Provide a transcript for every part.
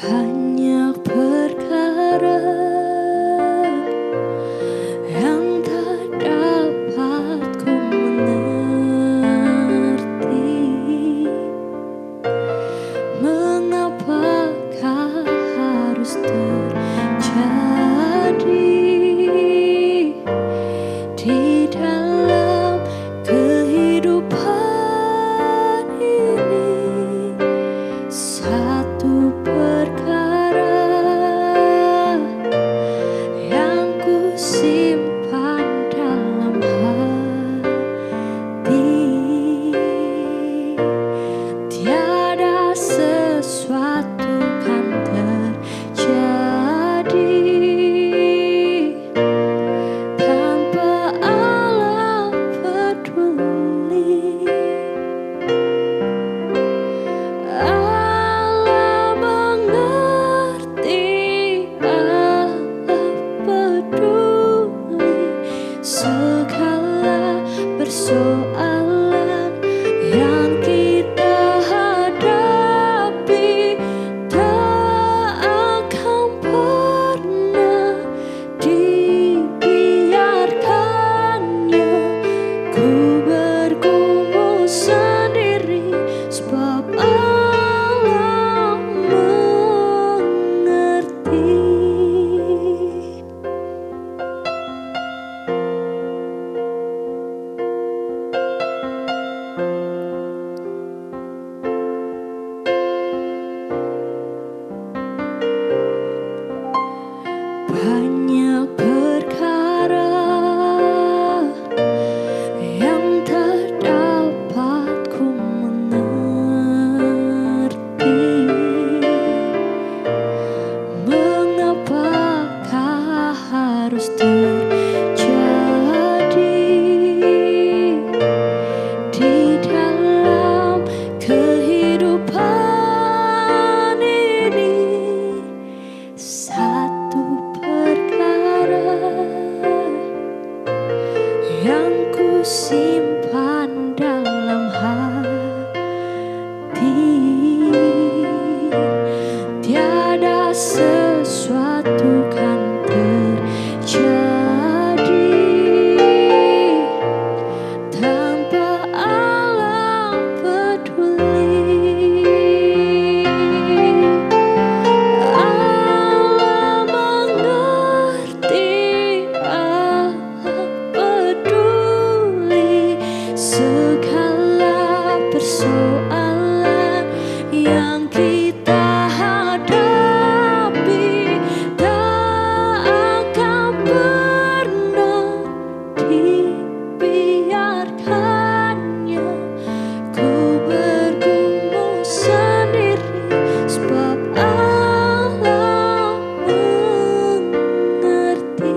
Banyak perkara yang tak dapat ku mengerti. Mengapakah harus terjadi di dalam kehidupan ini? Satu perkara yang ku simpan dalam hati, tiada sesuatu kan terjadi tanpa Allah peduli. Allah mengerti, Allah peduli segala persoalan yang kita hadapi. Tak akan pernah dibiarkannya ku bergumul sendiri, sebab Allah mengerti. Banyak perkara yang tak dapat ku mengerti. Mengapakah harus terjadi di dalam kehidupan ini? Satu perkara yang ku simpan dalam hati, tiada sesuatu kan terjadi tanpa Allah peduli. Allah mengerti, Allah peduli segala persoalan yang kita hadapi. Tak akan pernah dibiarkannya ku bergumul sendiri, sebab Allah mengerti.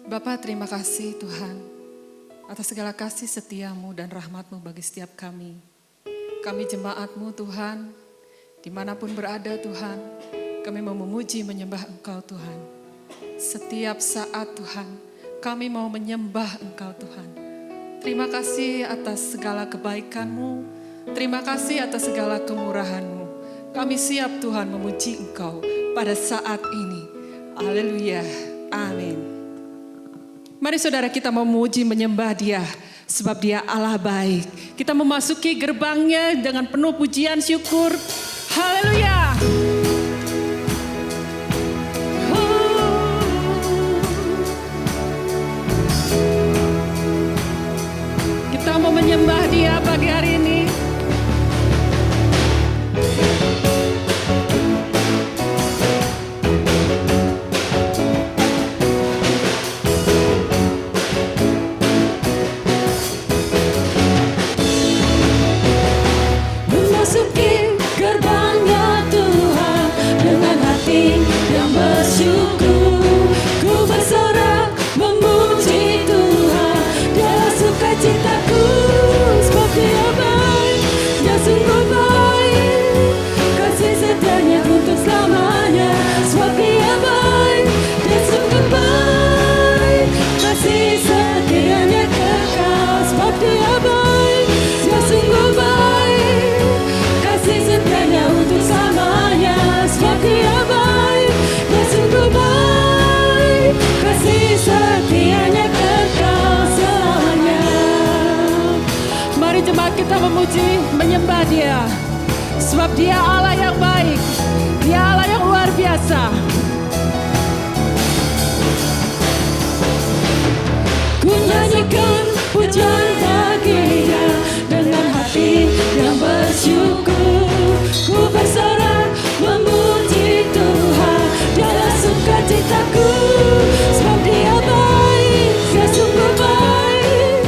Bapa, terima kasih Tuhan atas segala kasih setiamu dan rahmatmu bagi setiap kami. Kami jemaatmu Tuhan, dimanapun berada Tuhan, kami mau memuji menyembah Engkau Tuhan. Setiap saat Tuhan, kami mau menyembah Engkau Tuhan. Terima kasih atas segala kebaikan-Mu, terima kasih atas segala kemurahan-Mu. Kami siap Tuhan memuji Engkau pada saat ini. Haleluya, amin. Mari saudara kita memuji menyembah Dia, sebab Dia Allah baik. Kita memasuki gerbangnya dengan penuh pujian syukur. Haleluya. kita memuji, menyembah Dia. Sebab Dia Allah yang baik, Dia Allah yang luar biasa. Ku nyanyikan pujian bagi Dia dengan hati yang bersyukur. Ku bersorak memuji Tuhan, Dialah sukacitaku. Sebab Dia baik, Dia sungguh baik,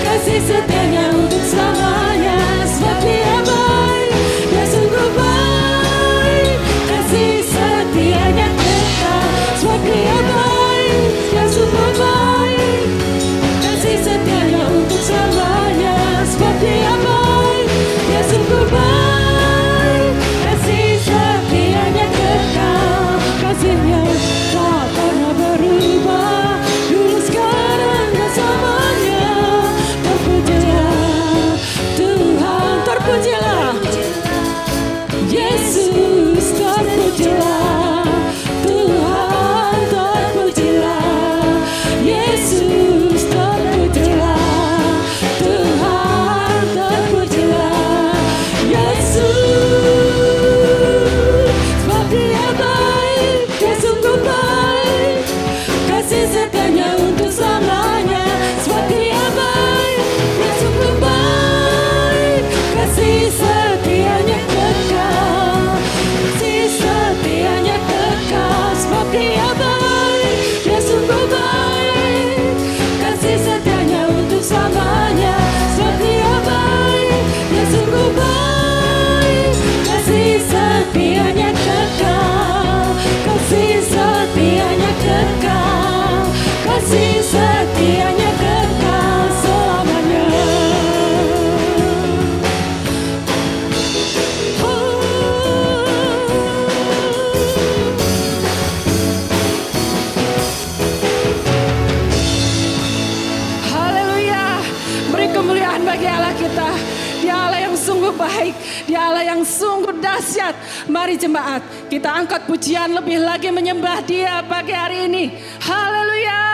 kasih setianya untuk selamanya. Sebab Dia baik, Dia sungguh baik, kasih setianya kekal. Sebab Dia baik, Dia sungguh baik, kasih setianya untuk selamanya. Sebab Dia baik, Dia sungguh baik, kasih setianya kekal. Kasihnya tak pernah berubah, dulu sekarang dan selamanya. Terpujilah Tuhan, terpujilah Yesus, terpujilah Tuhan, terpujilah Yesus, terpujilah Tuhan, terpujilah Yesus. Sebab Dia baik, Dia sungguh baik, kasih setianya untuk selamanya. Sebab Dia baik, Dia sungguh baik, kasih setianya kekal, kasih setianya kekal. Sebab Dia baik, Dia sungguh baik, kasih setianya untuk selamanya. Sebab Dia baik, Dia sungguh baik, kasih setianya kekal, kasih setianya kekal, kasih setianya kekal selamanya. Haleluya. Beri kemuliaan bagi Allah kita. Dia Allah yang sungguh baik, Dia Allah yang sungguh dahsyat. Mari jemaat, kita angkat pujian lebih lagi menyembah Dia pagi hari ini. Haleluya.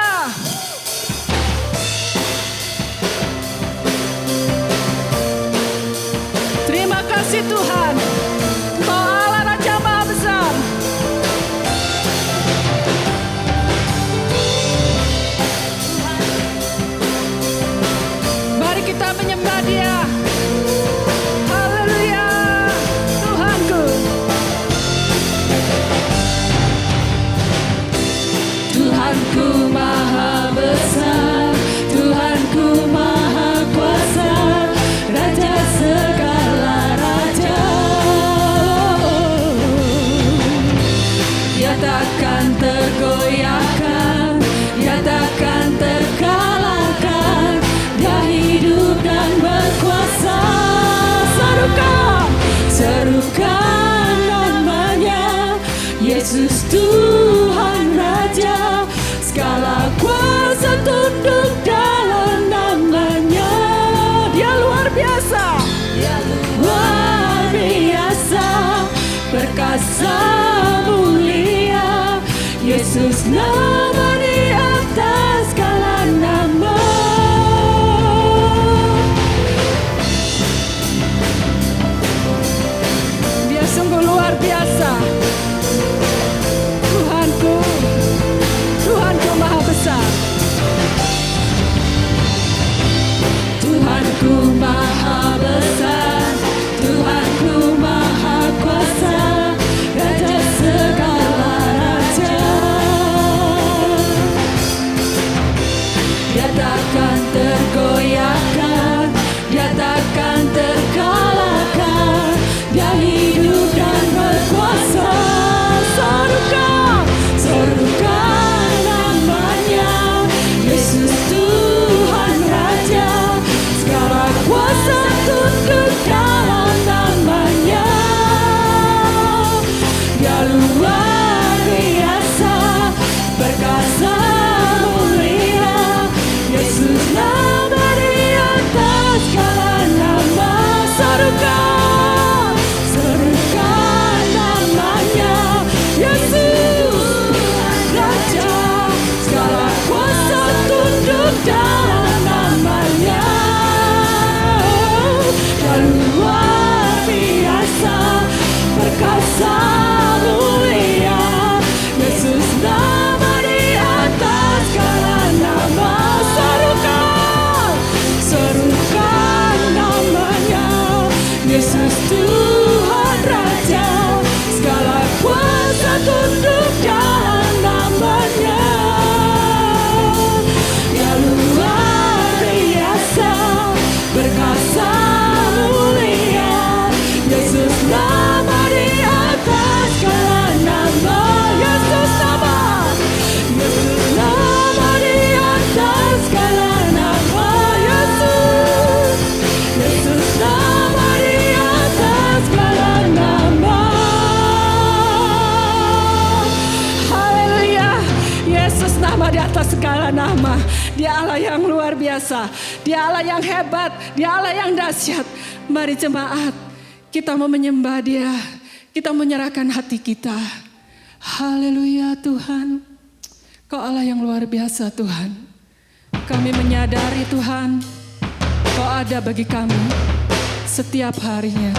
Terima kasih Tuhan, Engkau Allah Raja Maha Besar. Mari kita menyembah Dia. Haleluya, Tuhanku. Tuhanku Maha Besar, Tuhanku Maha Kuasa, Raja segala raja. Dia takkan tergoyahkan, Dia takkan terkalahkan, Dia hidup dan berkuasa. Serukan namanya, Yesus Tuhan Raja. Segala kuasa tunduk dalam namanya. Dia luar biasa. Dia luar biasa, perkasa mulia. Yesus nama di atas segala nama. Dia sungguh luar biasa. Tuhanku, Tuhanku Maha Besar. Tuhanku Maha Besar, Tuhanku Maha Kuasa, Raja segala raja. di atas segala nama. Dia Allah yang luar biasa. Dia Allah yang hebat. Dia Allah yang dahsyat. Mari jemaat, kita mau menyembah Dia. Kita menyerahkan hati kita. Haleluya Tuhan. Kau Allah yang luar biasa Tuhan. Kami menyadari Tuhan, Kau ada bagi kami setiap harinya.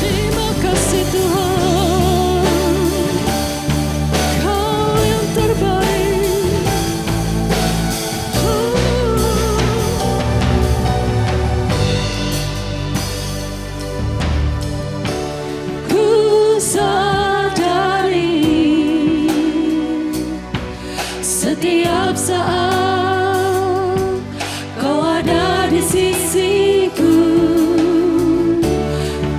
Terima kasih Tuhan, Kau yang terbaik. Ku sadari setiap saat Kau ada di sisiku.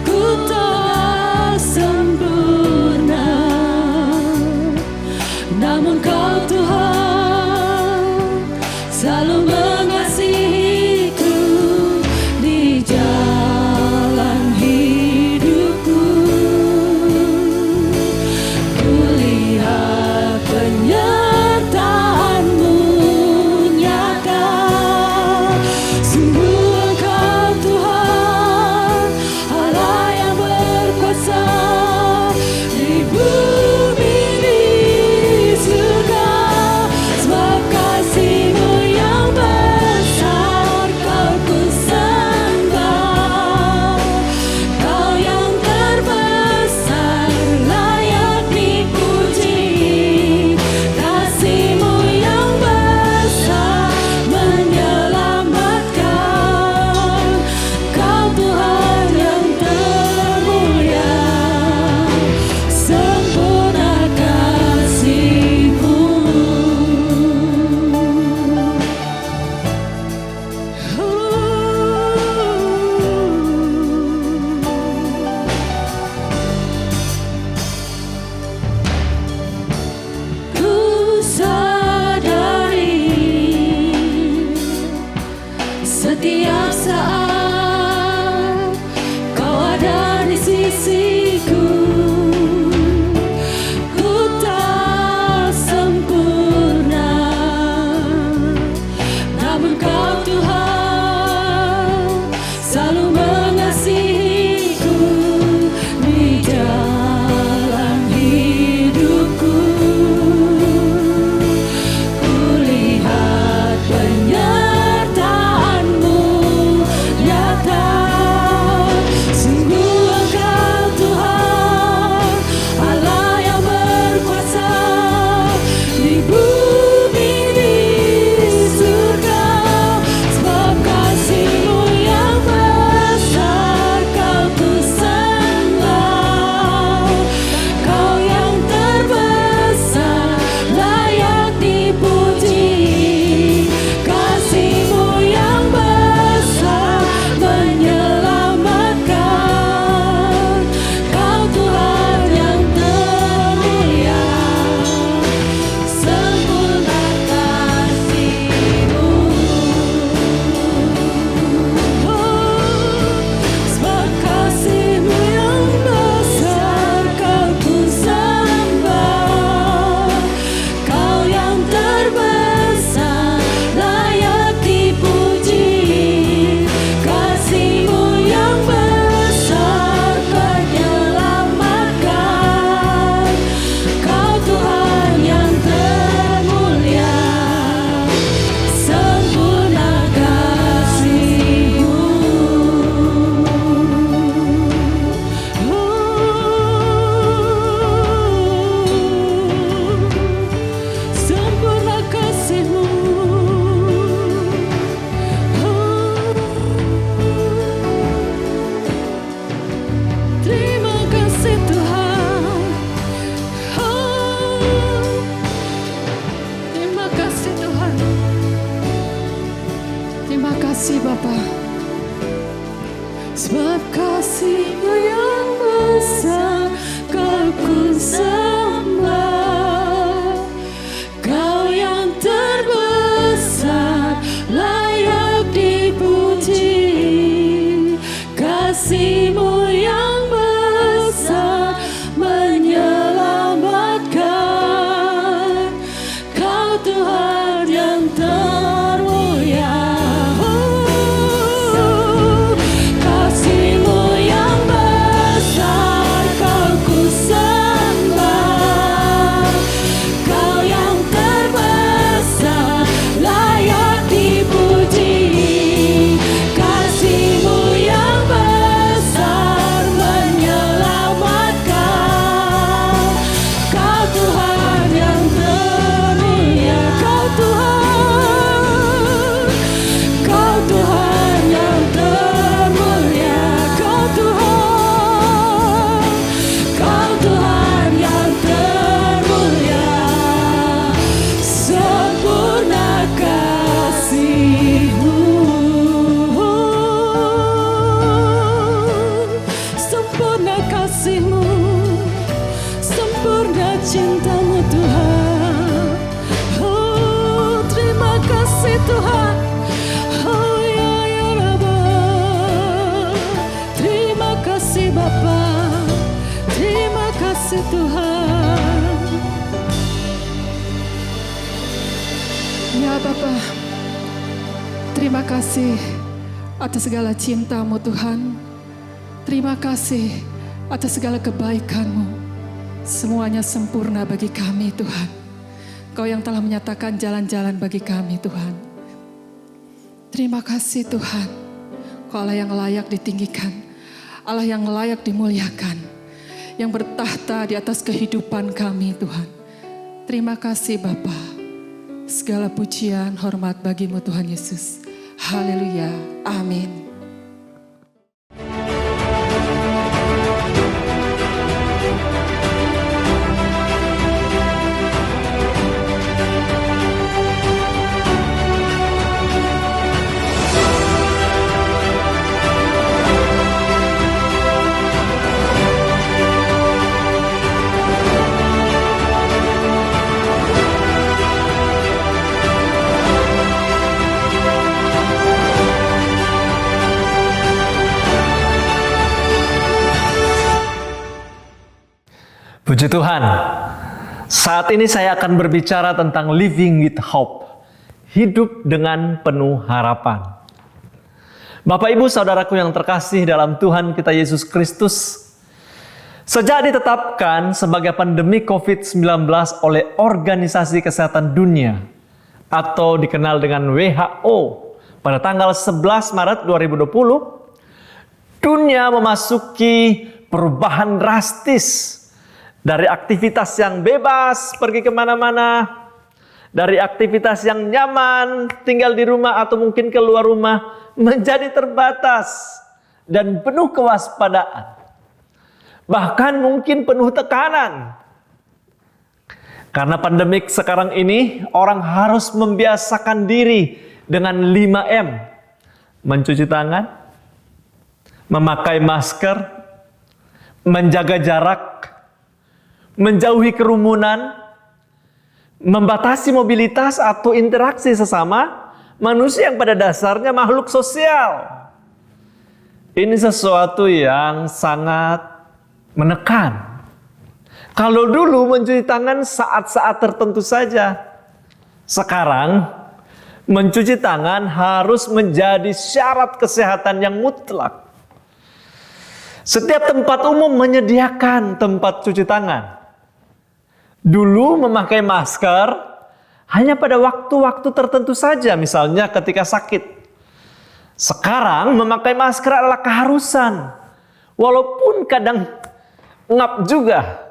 Ku tak sempurna, namun Kau Tuhan selalu mengasihiku di jalan hidupku. Ku lihat penyertaan-Mu nyata. Sungguh Engkau Tuhan, Allah yang berkuasa di bumi di surga. Sebab kasih-Mu yang besar Kau ku sembah. Kau yang terbesar layak dipuji. Kasih-Mu yang besar menyelamatkan. Kau Tuhan yang termulia, sempurna kasih-Mu. Ku sadari setiap saat Kau ada di sisiku. Ku tak sempurna, namun Kau Tuhan selalu mengasihiku di jalan hidupku. Ku lihat penyertaan-Mu nyata. Sungguh Engkau Tuhan, Allah yang berkuasa di bumi di surga. Sebab kasih-Mu yang besar Kau ku sembah. Kau yang terbesar layak dipuji. Kasih-Mu yang besar menyelamatkan. Kau Tuhan yang termulia, sempurna kasih-Mu. Sebab kasih-Mu yang besar Kau ku sembah. Kau yang terbesar layak dipuji. Kasih-Mu yang besar menyelamatkan. Kau Tuhan yang termulia, sempurna kasih-Mu. Sempurna kasih-Mu. Terima kasih Tuhan. Terima kasih Tuhan. Terima kasih Bapa. Sebab kasih-Mu yang besar Kau ku sembah. Kau yang terbesar layak Tuhan yang termulia. Kasih-Mu yang besar Kau ku sembah. Kau yang terbesar layak dipuji. Kasih-Mu yang besar menyelamatkan. Kau Tuhan yang termulia. Kau Tuhan, Kau Tuhan yang termulia. Kau Tuhan, Kau Tuhan yang termulia. Sempurna kasih-Mu, sempurna kasih-Mu, sempurna cinta-Mu Tuhan. Oh, terima kasih Tuhan. Oh ya ya Rabba. Terima kasih Bapa. Terima kasih Tuhan. Ya Bapa, terima kasih atas segala cinta-Mu Tuhan. Terima kasih atas segala kebaikan-Mu. Semuanya sempurna bagi kami Tuhan. Kau yang telah menyatakan jalan-jalan bagi kami Tuhan. Terima kasih Tuhan. Kau Allah yang layak ditinggikan. Allah yang layak dimuliakan. Yang bertahta di atas kehidupan kami Tuhan. Terima kasih Bapa. Segala pujian, hormat bagi-Mu Tuhan Yesus. Haleluya. Amin. Puji Tuhan, saat ini saya akan berbicara tentang living with hope, hidup dengan penuh harapan. Bapak Ibu Saudaraku yang terkasih dalam Tuhan kita Yesus Kristus, sejak ditetapkan sebagai pandemi COVID-19 oleh Organisasi Kesehatan Dunia atau dikenal dengan WHO pada tanggal 11 Maret 2020, dunia memasuki perubahan drastis. Dari aktivitas yang bebas, pergi kemana-mana. Dari aktivitas yang nyaman, tinggal di rumah atau mungkin keluar rumah, menjadi terbatas dan penuh kewaspadaan. Bahkan mungkin penuh tekanan. Karena pandemik sekarang ini, orang harus membiasakan diri dengan 5M. Mencuci tangan, memakai masker, menjaga jarak, menjauhi kerumunan, membatasi mobilitas atau interaksi sesama manusia yang pada dasarnya makhluk sosial. Ini sesuatu yang sangat menekan. Kalau dulu mencuci tangan saat-saat tertentu saja, sekarang mencuci tangan harus menjadi syarat kesehatan yang mutlak. Setiap tempat umum menyediakan tempat cuci tangan. Dulu memakai masker hanya pada waktu-waktu tertentu saja, misalnya ketika sakit. Sekarang memakai masker adalah keharusan, walaupun kadang ngap juga.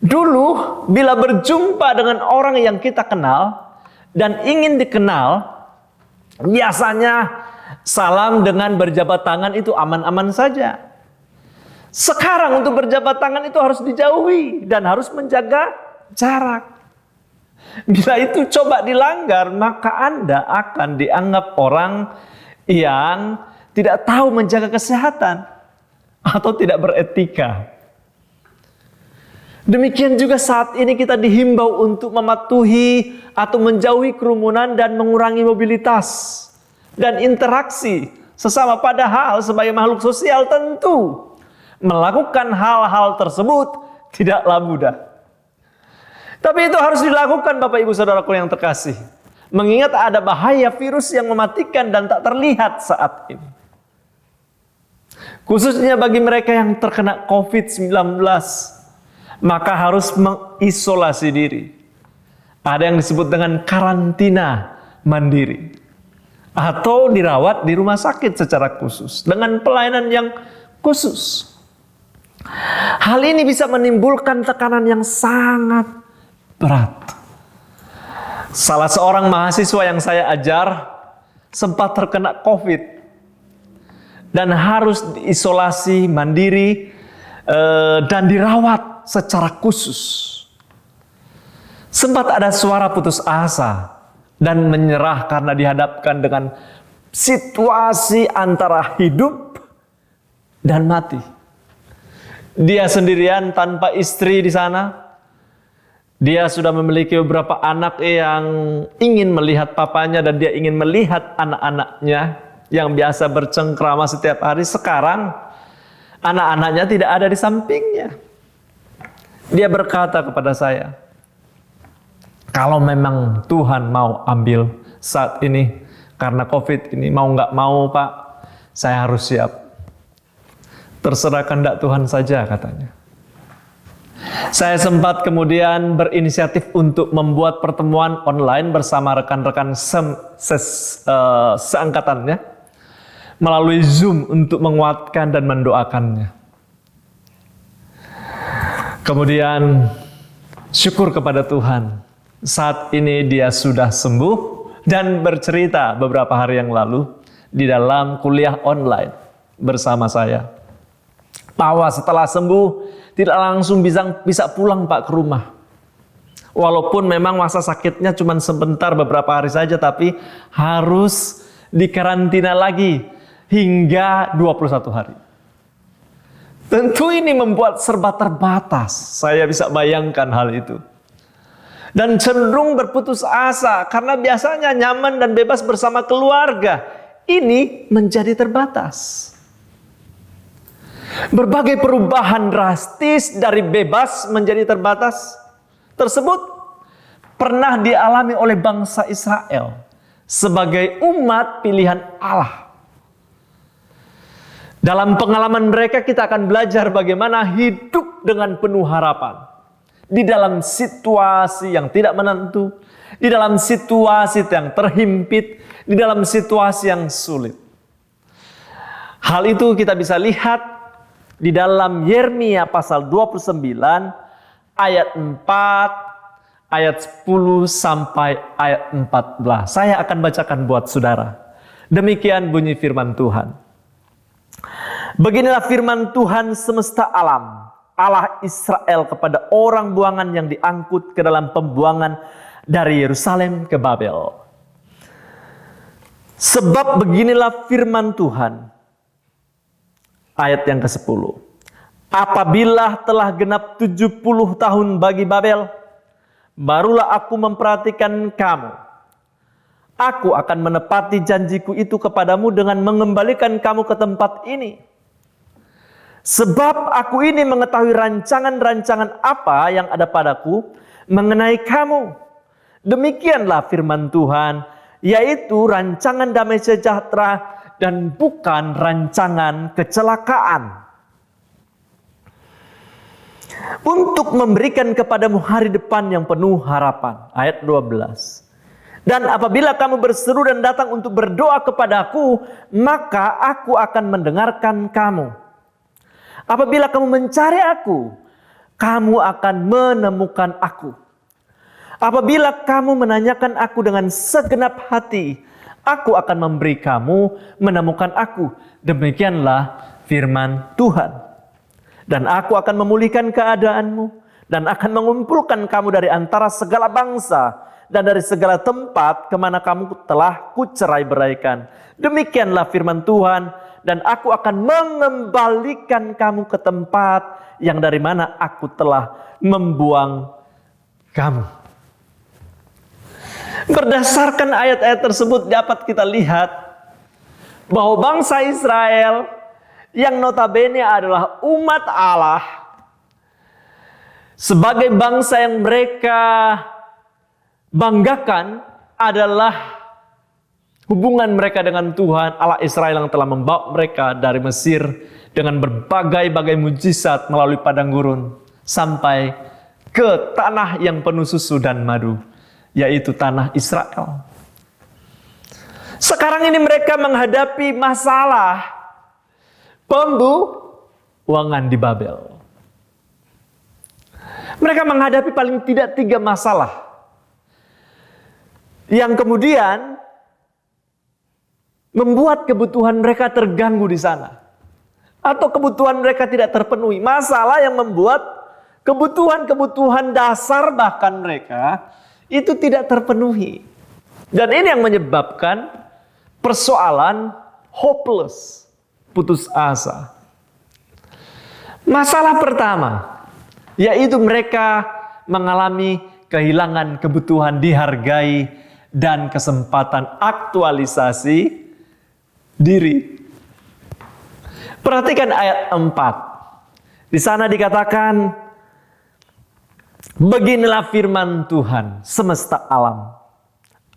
Dulu bila berjumpa dengan orang yang kita kenal dan ingin dikenal, biasanya salam dengan berjabat tangan itu aman-aman saja. Sekarang untuk berjabat tangan itu harus dijauhi dan harus menjaga jarak. Bila itu coba dilanggar, maka Anda akan dianggap orang yang tidak tahu menjaga kesehatan atau tidak beretika. Demikian juga saat ini kita dihimbau untuk mematuhi atau menjauhi kerumunan dan mengurangi mobilitas dan interaksi sesama, padahal sebagai makhluk sosial tentu melakukan hal-hal tersebut tidaklah mudah. Tapi itu harus dilakukan Bapak Ibu Saudaraku yang terkasih. Mengingat ada bahaya virus yang mematikan dan tak terlihat saat ini. Khususnya bagi mereka yang terkena COVID-19, maka harus mengisolasi diri. Ada yang disebut dengan karantina mandiri. Atau dirawat di rumah sakit secara khusus. Dengan pelayanan yang khusus. Hal ini bisa menimbulkan tekanan yang sangat berat. Salah seorang mahasiswa yang saya ajar sempat terkena COVID dan harus diisolasi mandiri dan dirawat secara khusus. Sempat ada suara putus asa dan menyerah karena dihadapkan dengan situasi antara hidup dan mati. Dia sendirian tanpa istri di sana. Dia sudah memiliki beberapa anak yang ingin melihat papanya dan dia ingin melihat anak-anaknya yang biasa bercengkrama setiap hari. Sekarang anak-anaknya tidak ada di sampingnya. Dia berkata kepada saya, kalau memang Tuhan mau ambil saat ini karena COVID ini, mau nggak mau Pak, saya harus siap. Terserah kehendak Tuhan saja katanya. Saya sempat kemudian berinisiatif untuk membuat pertemuan online bersama rekan-rekan seangkatannya melalui Zoom untuk menguatkan dan mendoakannya. Kemudian syukur kepada Tuhan, saat ini dia sudah sembuh dan bercerita beberapa hari yang lalu di dalam kuliah online bersama saya, bahwa setelah sembuh tidak langsung bisa pulang Pak ke rumah. Walaupun memang masa sakitnya cuma sebentar, beberapa hari saja, tapi harus dikarantina lagi hingga 21 hari. Tentu ini membuat serba terbatas. Saya bisa bayangkan hal itu. Dan cenderung berputus asa karena biasanya nyaman dan bebas bersama keluarga. Ini menjadi terbatas. Berbagai perubahan drastis dari bebas menjadi terbatas tersebut pernah dialami oleh bangsa Israel sebagai umat pilihan Allah. Dalam pengalaman mereka kita akan belajar bagaimana hidup dengan penuh harapan di dalam situasi yang tidak menentu, di dalam situasi yang terhimpit, di dalam situasi yang sulit. Hal itu kita bisa lihat di dalam Yeremia pasal 29 ayat 4, ayat 10 sampai ayat 14. Saya akan bacakan buat saudara. Demikian bunyi firman Tuhan. Beginilah firman Tuhan semesta alam, Allah Israel kepada orang buangan yang diangkut ke dalam pembuangan dari Yerusalem ke Babel. Sebab beginilah firman Tuhan. Ayat yang ke-10. Apabila telah genap 70 tahun bagi Babel, barulah aku memperhatikan kamu. Aku akan menepati janjiku itu kepadamu dengan mengembalikan kamu ke tempat ini. Sebab aku ini mengetahui rancangan-rancangan apa yang ada padaku mengenai kamu. Demikianlah firman Tuhan, yaitu rancangan damai sejahtera dan bukan rancangan kecelakaan. Untuk memberikan kepadamu hari depan yang penuh harapan. Ayat 12. Dan apabila kamu berseru dan datang untuk berdoa kepadaku, maka aku akan mendengarkan kamu. Apabila kamu mencari aku, kamu akan menemukan aku. Apabila kamu menanyakan aku dengan segenap hati, aku akan memberi kamu menemukan aku. Demikianlah firman Tuhan. Dan aku akan memulihkan keadaanmu. Dan akan mengumpulkan kamu dari antara segala bangsa. Dan dari segala tempat kemana kamu telah kucerai-beraikan. Demikianlah firman Tuhan. Dan aku akan mengembalikan kamu ke tempat yang dari mana aku telah membuang kamu. Berdasarkan ayat-ayat tersebut dapat kita lihat bahwa bangsa Israel yang notabene adalah umat Allah sebagai bangsa yang mereka banggakan adalah hubungan mereka dengan Tuhan, Allah Israel yang telah membawa mereka dari Mesir dengan berbagai-bagai mujizat melalui padang gurun sampai ke tanah yang penuh susu dan madu, yaitu tanah Israel. Sekarang ini mereka menghadapi masalah pembuangan di Babel. Mereka menghadapi paling tidak 3 masalah yang kemudian membuat kebutuhan mereka terganggu di sana, atau kebutuhan mereka tidak terpenuhi. Masalah yang membuat kebutuhan-kebutuhan dasar bahkan mereka itu tidak terpenuhi. Dan ini yang menyebabkan persoalan hopeless, putus asa. Masalah pertama, yaitu mereka mengalami kehilangan kebutuhan dihargai dan kesempatan aktualisasi diri. Perhatikan ayat 4. Di sana dikatakan, beginilah firman Tuhan semesta alam,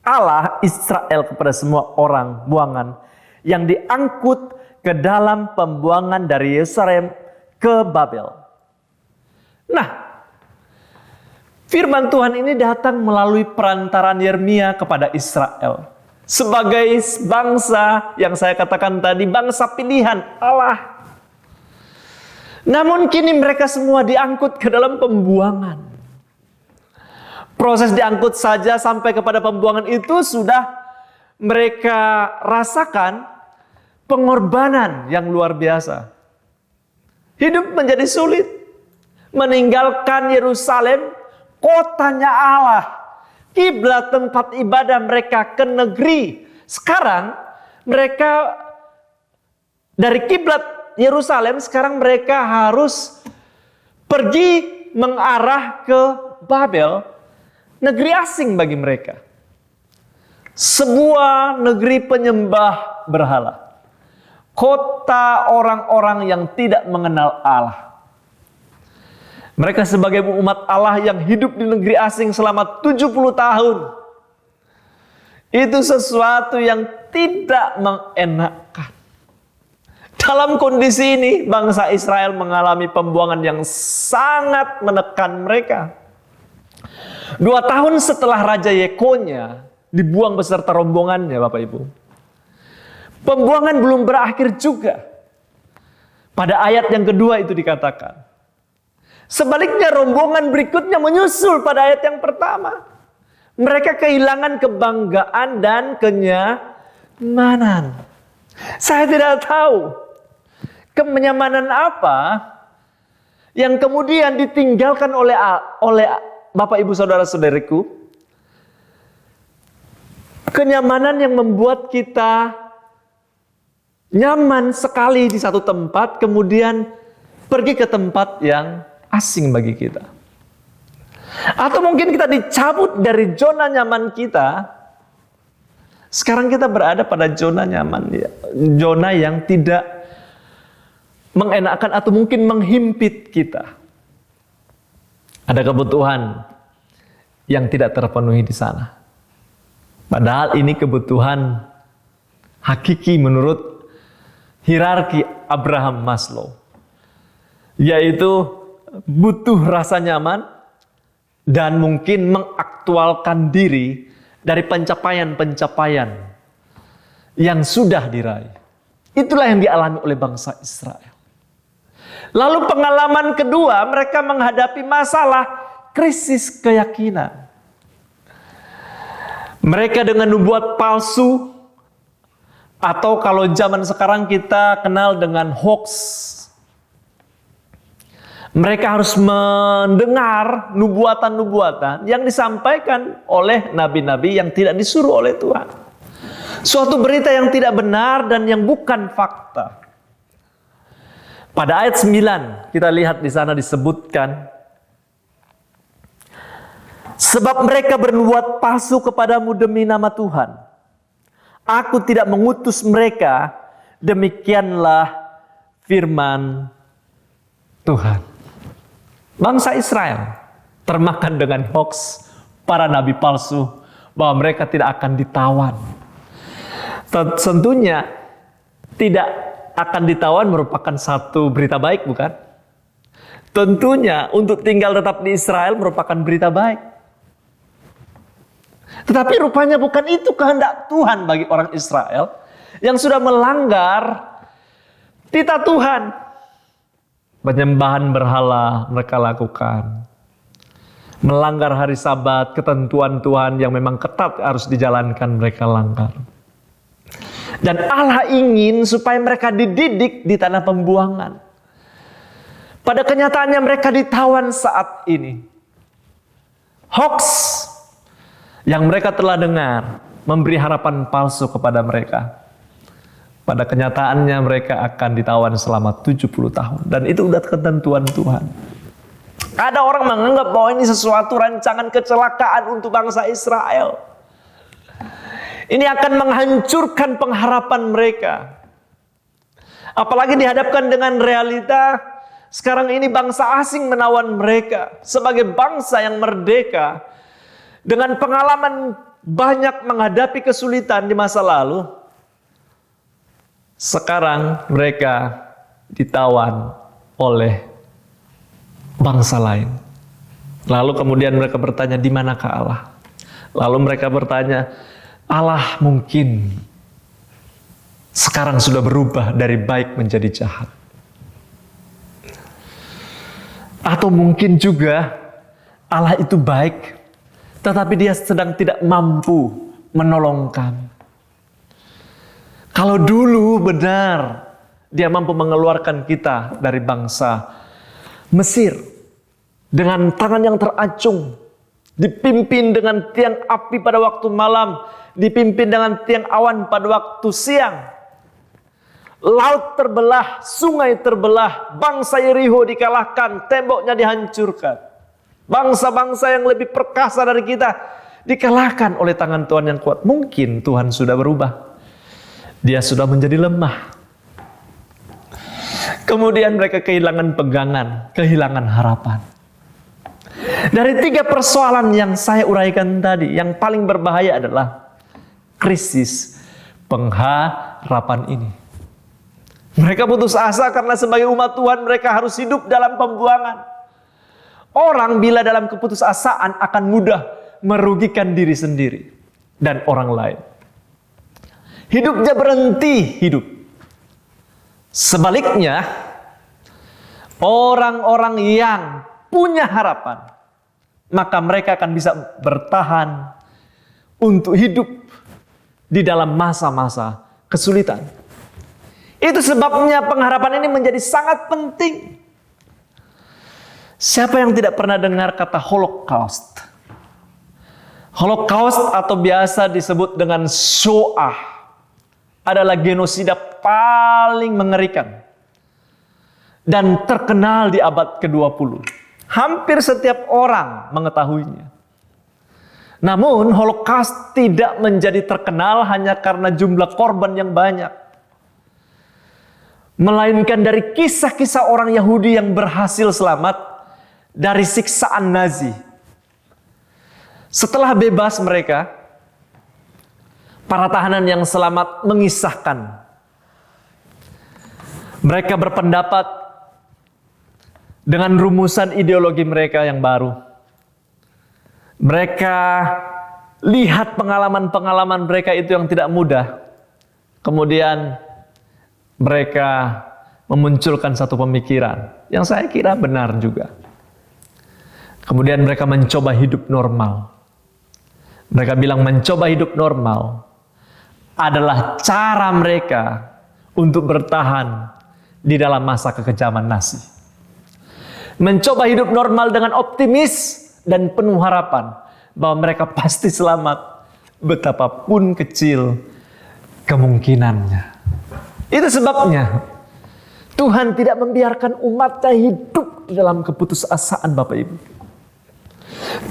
Allah Israel kepada semua orang buangan yang diangkut ke dalam pembuangan dari Yerusalem ke Babel. Nah, firman Tuhan ini datang melalui perantaran Yeremia kepada Israel. Sebagai bangsa yang saya katakan tadi, bangsa pilihan Allah. Namun kini mereka semua diangkut ke dalam pembuangan. Proses diangkut saja sampai kepada pembuangan itu sudah mereka rasakan pengorbanan yang luar biasa. Hidup menjadi sulit. Meninggalkan Yerusalem, kotanya Allah, kiblat tempat ibadah mereka, ke negeri. Sekarang mereka dari kiblat Yerusalem, sekarang mereka harus pergi mengarah ke Babel, negeri asing bagi mereka. Sebuah negeri penyembah berhala. Kota orang-orang yang tidak mengenal Allah. Mereka sebagai umat Allah yang hidup di negeri asing selama 70 tahun. Itu sesuatu yang tidak mengenakkan. Dalam kondisi ini, bangsa Israel mengalami pembuangan yang sangat menekan mereka. 2 tahun setelah Raja Yekonya dibuang beserta rombongannya, Bapak Ibu. Pembuangan belum berakhir juga. Pada ayat yang kedua itu dikatakan, sebaliknya rombongan berikutnya menyusul pada ayat yang pertama. Mereka kehilangan kebanggaan dan kenyamanan. Saya tidak tahu kenyamanan apa yang kemudian ditinggalkan oleh Bapak Ibu Saudara-saudariku. Kenyamanan yang membuat kita nyaman sekali di satu tempat, kemudian pergi ke tempat yang asing bagi kita. Atau mungkin kita dicabut dari zona nyaman kita. Sekarang kita berada pada zona nyaman, zona yang tidak mengenakan atau mungkin menghimpit kita. Ada kebutuhan yang tidak terpenuhi di sana. Padahal ini kebutuhan hakiki menurut hierarki Abraham Maslow, yaitu butuh rasa nyaman dan mungkin mengaktualkan diri dari pencapaian-pencapaian yang sudah diraih. Itulah yang dialami oleh bangsa Israel. Lalu pengalaman kedua, mereka menghadapi masalah krisis keyakinan. Mereka dengan nubuat palsu, atau kalau zaman sekarang kita kenal dengan hoax. Mereka harus mendengar nubuatan-nubuatan yang disampaikan oleh nabi-nabi yang tidak disuruh oleh Tuhan. Suatu berita yang tidak benar dan yang bukan fakta. Pada ayat 9 kita lihat di sana disebutkan, sebab mereka bernubuat palsu kepadamu demi nama Tuhan. Aku tidak mengutus mereka, demikianlah firman Tuhan. Bangsa Israel termakan dengan hoax para nabi palsu bahwa mereka tidak akan ditawan. Tentunya tidak akan ditawan merupakan satu berita baik, bukan? Tentunya untuk tinggal tetap di Israel merupakan berita baik. Tetapi rupanya bukan itu kehendak Tuhan bagi orang Israel yang sudah melanggar titah Tuhan. Penyembahan berhala mereka lakukan. Melanggar hari Sabat, ketentuan Tuhan yang memang ketat harus dijalankan, mereka langgar. Dan Allah ingin supaya mereka dididik di tanah pembuangan. Pada kenyataannya mereka ditawan saat ini. Hoax yang mereka telah dengar memberi harapan palsu kepada mereka. Pada kenyataannya mereka akan ditawan selama 70 tahun. Dan itu udah ketentuan Tuhan. Ada orang menganggap bahwa ini sesuatu rancangan kecelakaan untuk bangsa Israel. Ini akan menghancurkan pengharapan mereka. Apalagi dihadapkan dengan realita sekarang ini bangsa asing menawan mereka. Sebagai bangsa yang merdeka, dengan pengalaman banyak menghadapi kesulitan di masa lalu, sekarang mereka ditawan oleh bangsa lain. Lalu kemudian mereka bertanya, di manakah Allah? Lalu mereka bertanya, Allah mungkin sekarang sudah berubah dari baik menjadi jahat. Atau mungkin juga Allah itu baik, tetapi dia sedang tidak mampu menolong kami. Kalau dulu benar dia mampu mengeluarkan kita dari bangsa Mesir dengan tangan yang teracung, dipimpin dengan tiang api pada waktu malam, dipimpin dengan tiang awan pada waktu siang. Laut terbelah, sungai terbelah, bangsa Yeriho dikalahkan, temboknya dihancurkan. Bangsa-bangsa yang lebih perkasa dari kita dikalahkan oleh tangan Tuhan yang kuat. Mungkin Tuhan sudah berubah. Dia sudah menjadi lemah. Kemudian mereka kehilangan pegangan, kehilangan harapan. Dari 3 persoalan yang saya uraikan tadi, yang paling berbahaya adalah krisis pengharapan ini. Mereka putus asa karena sebagai umat Tuhan mereka harus hidup dalam pembuangan. Orang bila dalam keputusasaan akan mudah merugikan diri sendiri dan orang lain. Hidupnya berhenti hidup. Sebaliknya, orang-orang yang punya harapan, maka mereka akan bisa bertahan untuk hidup di dalam masa-masa kesulitan. Itu sebabnya pengharapan ini menjadi sangat penting. Siapa yang tidak pernah dengar kata Holocaust? Holocaust atau biasa disebut dengan Shoah adalah genosida paling mengerikan dan terkenal di abad ke-20. Hampir setiap orang mengetahuinya. Namun Holocaust tidak menjadi terkenal hanya karena jumlah korban yang banyak, melainkan dari kisah-kisah orang Yahudi yang berhasil selamat dari siksaan Nazi. Setelah bebas mereka, para tahanan yang selamat mengisahkan. Mereka berpendapat dengan rumusan ideologi mereka yang baru. Mereka lihat pengalaman-pengalaman mereka itu yang tidak mudah. Kemudian mereka memunculkan satu pemikiran yang saya kira benar juga. Kemudian mereka mencoba hidup normal. Mereka bilang mencoba hidup normal adalah cara mereka untuk bertahan di dalam masa kekejaman Nazi. Mencoba hidup normal dengan optimis dan penuh harapan bahwa mereka pasti selamat betapapun kecil kemungkinannya. Itu sebabnya Tuhan tidak membiarkan umatnya hidup di dalam keputusasaan, Bapak Ibu.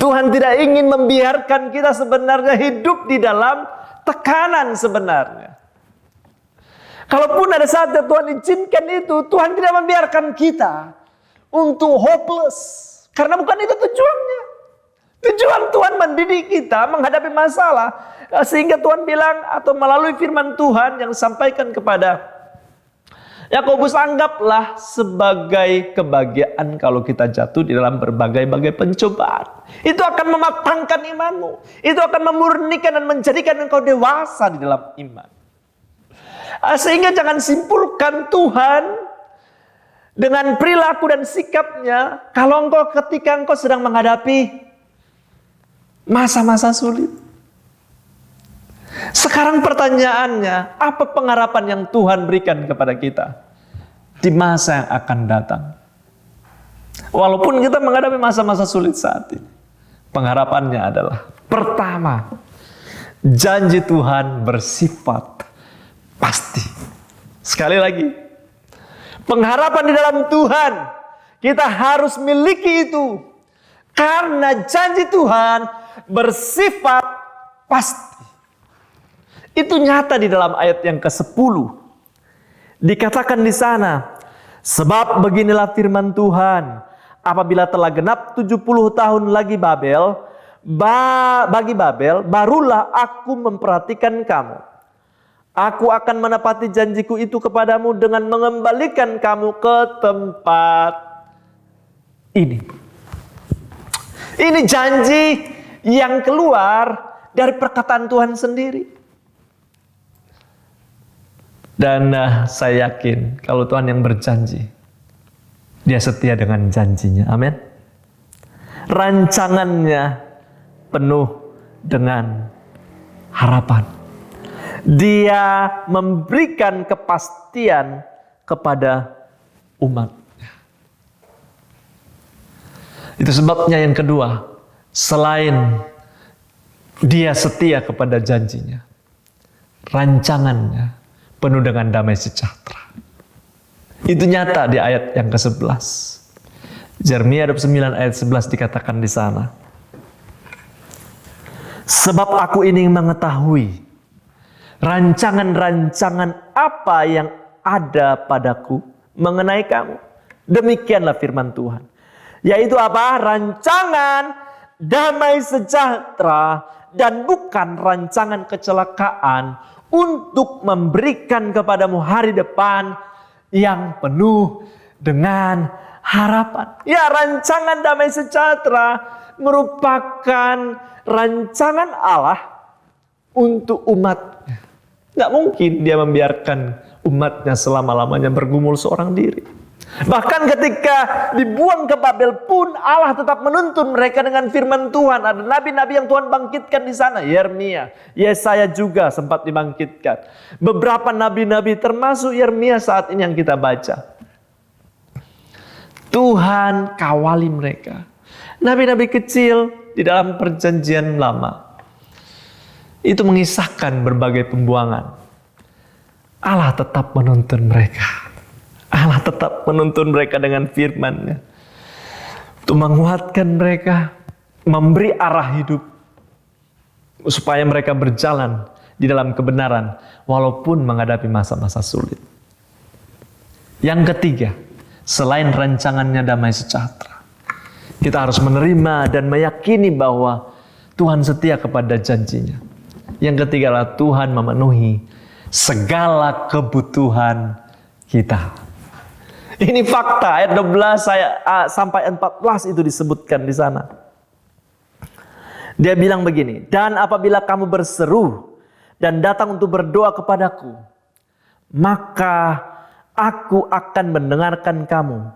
Tuhan tidak ingin membiarkan kita sebenarnya hidup di dalam tekanan sebenarnya. Kalaupun ada saatnya Tuhan izinkan itu, Tuhan tidak membiarkan kita untuk hopeless. Karena bukan itu tujuannya. Tujuan Tuhan mendidik kita menghadapi masalah. Sehingga Tuhan bilang atau melalui firman Tuhan yang disampaikan kepada Yakobus, anggaplah sebagai kebahagiaan kalau kita jatuh di dalam berbagai-bagai pencobaan. Itu akan mematangkan imanmu. Itu akan memurnikan dan menjadikan engkau dewasa di dalam iman. Sehingga jangan simpulkan Tuhan dengan perilaku dan sikapnya kalau ketika engkau sedang menghadapi masa-masa sulit. Sekarang pertanyaannya, apa pengharapan yang Tuhan berikan kepada kita di masa yang akan datang? Walaupun kita menghadapi masa-masa sulit saat ini, pengharapannya adalah pertama, janji Tuhan bersifat pasti. Sekali lagi, pengharapan di dalam Tuhan kita harus miliki itu, karena janji Tuhan bersifat pasti. Itu nyata di dalam ayat yang ke-10. Dikatakan di sana, sebab beginilah firman Tuhan, apabila telah genap 70 tahun lagi bagi Babel, barulah aku memperhatikan kamu. Aku akan menepati janjiku itu kepadamu dengan mengembalikan kamu ke tempat ini. Ini janji yang keluar dari perkataan Tuhan sendiri. Dan saya yakin kalau Tuhan yang berjanji, Dia setia dengan janjinya. Amin. Rancangannya penuh dengan harapan. Dia memberikan kepastian kepada umat. Itu sebabnya yang kedua, selain Dia setia kepada janjinya, rancangannya penuh dengan damai sejahtera. Itu nyata di ayat yang ke-11. Yeremia 29 ayat 11 dikatakan di sana. Sebab aku ingin mengetahui rancangan-rancangan apa yang ada padaku mengenai kamu. Demikianlah firman Tuhan. Yaitu apa? Rancangan damai sejahtera dan bukan rancangan kecelakaan, untuk memberikan kepadamu hari depan yang penuh dengan harapan. Ya, rancangan damai sejahtera merupakan rancangan Allah untuk umatnya. Nggak mungkin Dia membiarkan umatnya selama-lamanya bergumul seorang diri. Bahkan ketika dibuang ke Babel pun Allah tetap menuntun mereka dengan firman Tuhan. Ada nabi-nabi yang Tuhan bangkitkan di sana. Yeremia, Yesaya juga sempat dibangkitkan. Beberapa nabi-nabi termasuk Yeremia saat ini yang kita baca. Tuhan kawali mereka. Nabi-nabi kecil di dalam perjanjian lama. Itu mengisahkan berbagai pembuangan. Allah tetap menuntun mereka. Allah tetap menuntun mereka dengan firman-Nya. Untuk menguatkan mereka, memberi arah hidup. Supaya mereka berjalan di dalam kebenaran, walaupun menghadapi masa-masa sulit. Yang ketiga, selain rancangannya damai sejahtera, kita harus menerima dan meyakini bahwa Tuhan setia kepada janjinya. Yang ketiga adalah Tuhan memenuhi segala kebutuhan kita. Ini fakta, ayat 12 sampai 14 itu disebutkan di sana. Dia bilang begini, dan apabila kamu berseru dan datang untuk berdoa kepadaku, maka aku akan mendengarkan kamu.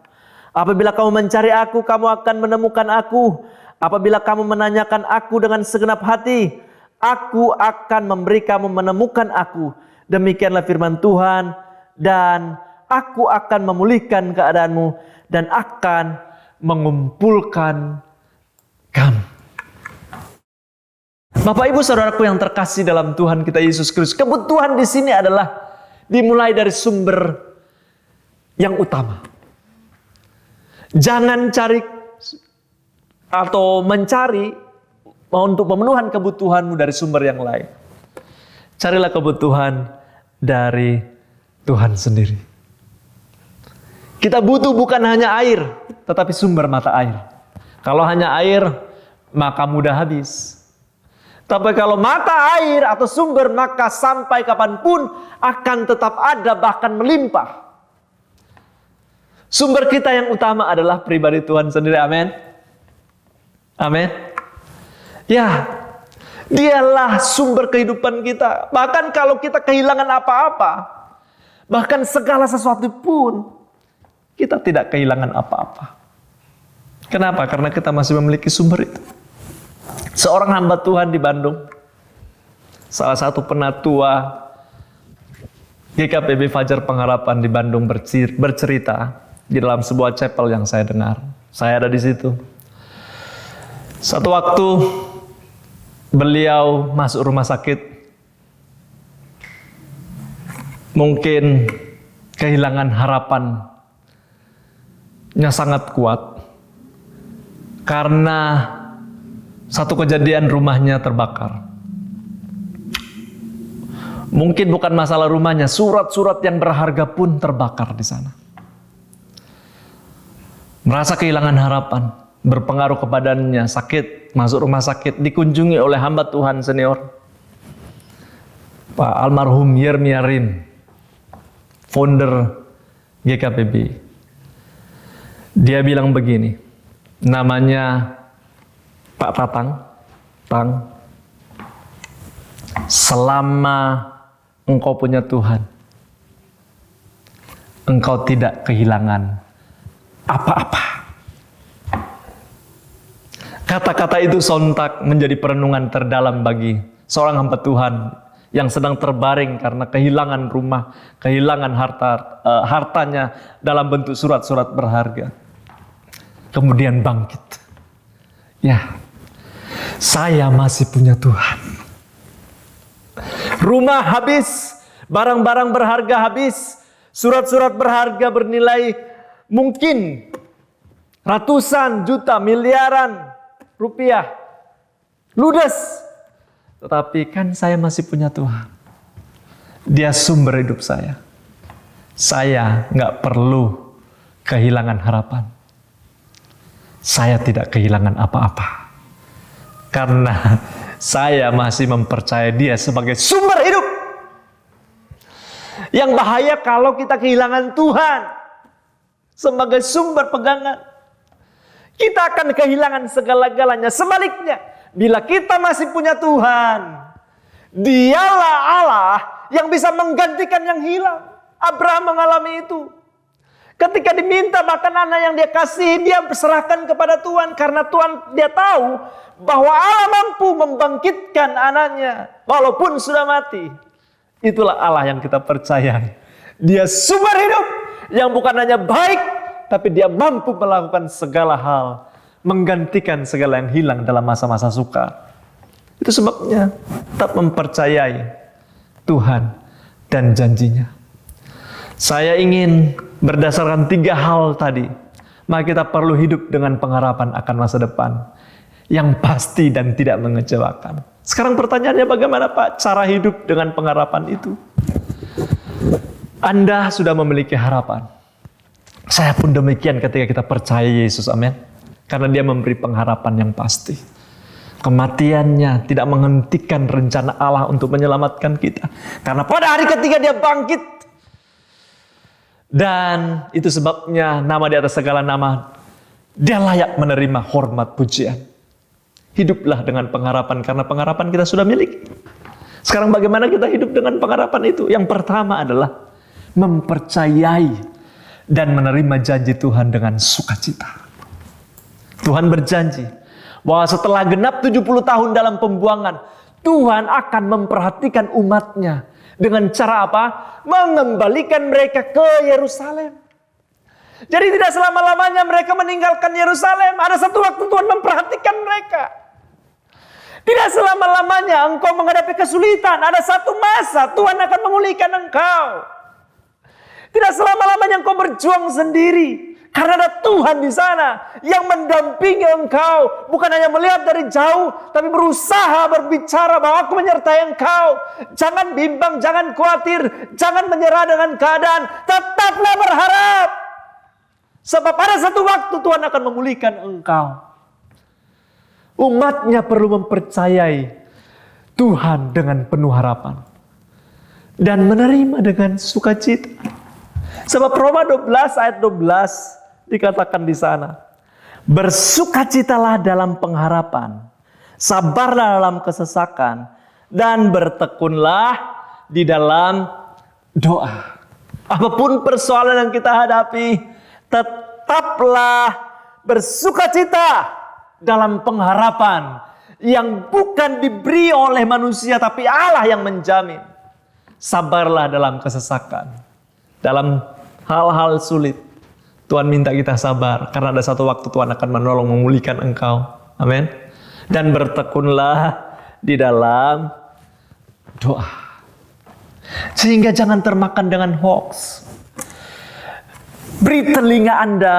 Apabila kamu mencari aku, kamu akan menemukan aku. Apabila kamu menanyakan aku dengan segenap hati, aku akan memberi kamu menemukan aku. Demikianlah firman Tuhan, dan aku akan memulihkan keadaanmu dan akan mengumpulkan kamu. Bapak, Ibu, Saudaraku yang terkasih dalam Tuhan kita Yesus Kristus, kebutuhan di sini adalah dimulai dari sumber yang utama. Jangan cari atau mencari untuk pemenuhan kebutuhanmu dari sumber yang lain. Carilah kebutuhan dari Tuhan sendiri. Kita butuh bukan hanya air, tetapi sumber mata air. Kalau hanya air, maka mudah habis. Tapi kalau mata air atau sumber, maka sampai kapanpun akan tetap ada, bahkan melimpah. Sumber kita yang utama adalah pribadi Tuhan sendiri. Amin. Amin. Ya, Dialah sumber kehidupan kita. Bahkan kalau kita kehilangan apa-apa, bahkan segala sesuatu pun, kita tidak kehilangan apa-apa. Kenapa? Karena kita masih memiliki sumber itu. Seorang hamba Tuhan di Bandung, salah satu penatua GKPB Fajar Pengharapan di Bandung bercerita di dalam sebuah chapel yang saya dengar. Saya ada di situ. Satu waktu beliau masuk rumah sakit, mungkin kehilangan harapannya sangat kuat karena satu kejadian rumahnya terbakar. Mungkin bukan masalah rumahnya, surat-surat yang berharga pun terbakar di sana. Merasa kehilangan harapan, berpengaruh kepadanya, sakit, masuk rumah sakit, dikunjungi oleh hamba Tuhan senior, Pak almarhum Yermia Rim, founder GKPB. Dia bilang begini, namanya Pak Tang, selama engkau punya Tuhan, engkau tidak kehilangan apa-apa. Kata-kata itu sontak menjadi perenungan terdalam bagi seorang hamba Tuhan yang sedang terbaring karena kehilangan rumah, kehilangan hartanya dalam bentuk surat-surat berharga. Kemudian bangkit. Ya, saya masih punya Tuhan. Rumah habis, barang-barang berharga habis, surat-surat berharga bernilai mungkin ratusan juta, miliaran rupiah, ludes. Tetapi kan saya masih punya Tuhan. Dia sumber hidup saya. Saya nggak perlu kehilangan harapan. Saya tidak kehilangan apa-apa. Karena saya masih mempercayai Dia sebagai sumber hidup. Yang bahaya kalau kita kehilangan Tuhan sebagai sumber pegangan, kita akan kehilangan segala-galanya. Sebaliknya, bila kita masih punya Tuhan, Dialah Allah yang bisa menggantikan yang hilang. Abraham mengalami itu. Ketika diminta makan anak yang dia kasih, dia serahkan kepada Tuhan. Karena Tuhan, dia tahu bahwa Allah mampu membangkitkan anaknya walaupun sudah mati. Itulah Allah yang kita percayai. Dia sumber hidup yang bukan hanya baik, tapi Dia mampu melakukan segala hal, menggantikan segala yang hilang dalam masa-masa sukar. Itu sebabnya tetap mempercayai Tuhan dan janjinya. Saya ingin berdasarkan 3 hal tadi, maka kita perlu hidup dengan pengharapan akan masa depan yang pasti dan tidak mengecewakan. Sekarang pertanyaannya, bagaimana Pak cara hidup dengan pengharapan itu? Anda sudah memiliki harapan. Saya pun demikian ketika kita percaya Yesus, amin. Karena Dia memberi pengharapan yang pasti. Kematiannya tidak menghentikan rencana Allah untuk menyelamatkan kita. Karena pada hari ketiga Dia bangkit. Dan itu sebabnya nama di atas segala nama, Dia layak menerima hormat pujian. Hiduplah dengan pengharapan, karena pengharapan kita sudah milik. Sekarang bagaimana kita hidup dengan pengharapan itu? Yang pertama adalah mempercayai dan menerima janji Tuhan dengan sukacita. Tuhan berjanji bahwa setelah genap 70 tahun dalam pembuangan, Tuhan akan memperhatikan umatnya. Dengan cara apa? Mengembalikan mereka ke Yerusalem. Jadi tidak selama-lamanya mereka meninggalkan Yerusalem. Ada satu waktu Tuhan memperhatikan mereka. Tidak selama-lamanya engkau menghadapi kesulitan. Ada satu masa Tuhan akan memulihkan engkau. Tidak selama-lamanya engkau berjuang sendiri. Karena ada Tuhan di sana yang mendampingi engkau. Bukan hanya melihat dari jauh, tapi berusaha berbicara bahwa aku menyertai engkau. Jangan bimbang, jangan khawatir, jangan menyerah dengan keadaan. Tetaplah berharap. Sebab pada satu waktu Tuhan akan memulihkan engkau. Umatnya perlu mempercayai Tuhan dengan penuh harapan dan menerima dengan sukacita. Sebab Roma 12 ayat 12 dikatakan di sana, bersukacitalah dalam pengharapan, sabarlah dalam kesesakan, dan bertekunlah di dalam doa. Apapun persoalan yang kita hadapi, tetaplah bersukacita dalam pengharapan yang bukan diberi oleh manusia, tapi Allah yang menjamin. Sabarlah dalam kesesakan, dalam hal-hal sulit. Tuhan minta kita sabar, karena ada satu waktu Tuhan akan menolong memulihkan engkau. Amin. Dan bertekunlah di dalam doa. Sehingga jangan termakan dengan hoax. Beri telinga Anda,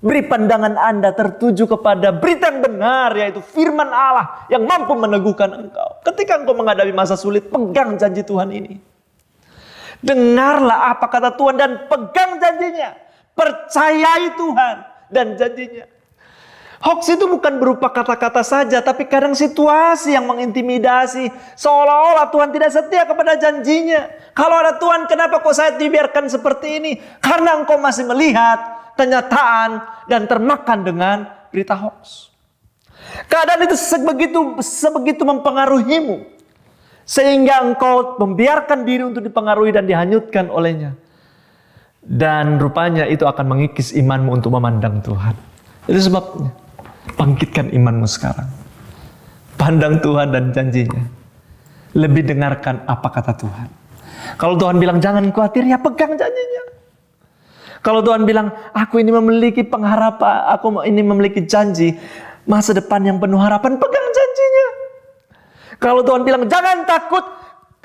beri pandangan Anda tertuju kepada berita yang benar, yaitu firman Allah yang mampu meneguhkan engkau. Ketika engkau menghadapi masa sulit, pegang janji Tuhan ini. Dengarlah apa kata Tuhan dan pegang janjinya. Percayai Tuhan dan janjinya. Hoax itu bukan berupa kata-kata saja, tapi kadang situasi yang mengintimidasi. Seolah-olah Tuhan tidak setia kepada janjinya. Kalau ada Tuhan, kenapa kok saya dibiarkan seperti ini? Karena engkau masih melihat kenyataan dan termakan dengan berita hoax. Keadaan itu sebegitu mempengaruhimu, sehingga engkau membiarkan diri untuk dipengaruhi dan dihanyutkan olehnya. Dan rupanya itu akan mengikis imanmu untuk memandang Tuhan. Itu sebabnya, bangkitkan imanmu sekarang. Pandang Tuhan dan janjinya. Lebih dengarkan apa kata Tuhan. Kalau Tuhan bilang jangan khawatir, ya pegang janjinya. Kalau Tuhan bilang, aku ini memiliki pengharapan, aku ini memiliki janji, masa depan yang penuh harapan, pegang janjinya. Kalau Tuhan bilang, jangan takut,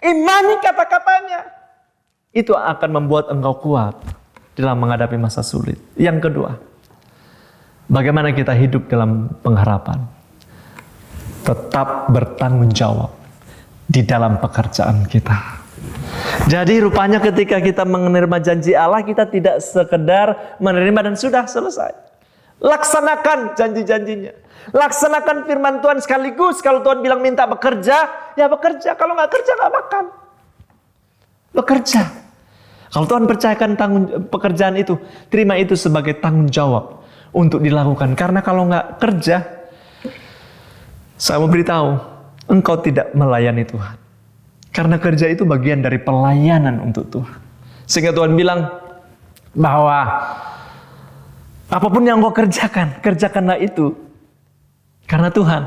imani kata-katanya. Itu akan membuat engkau kuat dalam menghadapi masa sulit. Yang kedua, bagaimana kita hidup dalam pengharapan? Tetap bertanggung jawab di dalam pekerjaan kita. Jadi rupanya ketika kita menerima janji Allah, kita tidak sekedar menerima dan sudah selesai. Laksanakan janji-janjinya. Laksanakan firman Tuhan sekaligus. Kalau Tuhan bilang minta bekerja, ya bekerja. Kalau nggak kerja, nggak makan. Bekerja. Kalau Tuhan percayakan pekerjaan itu, terima itu sebagai tanggung jawab untuk dilakukan. Karena kalau nggak kerja, saya mau beritahu, engkau tidak melayani Tuhan. Karena kerja itu bagian dari pelayanan untuk Tuhan. Sehingga Tuhan bilang bahwa apapun yang kau kerjakan, kerjakanlah itu karena Tuhan.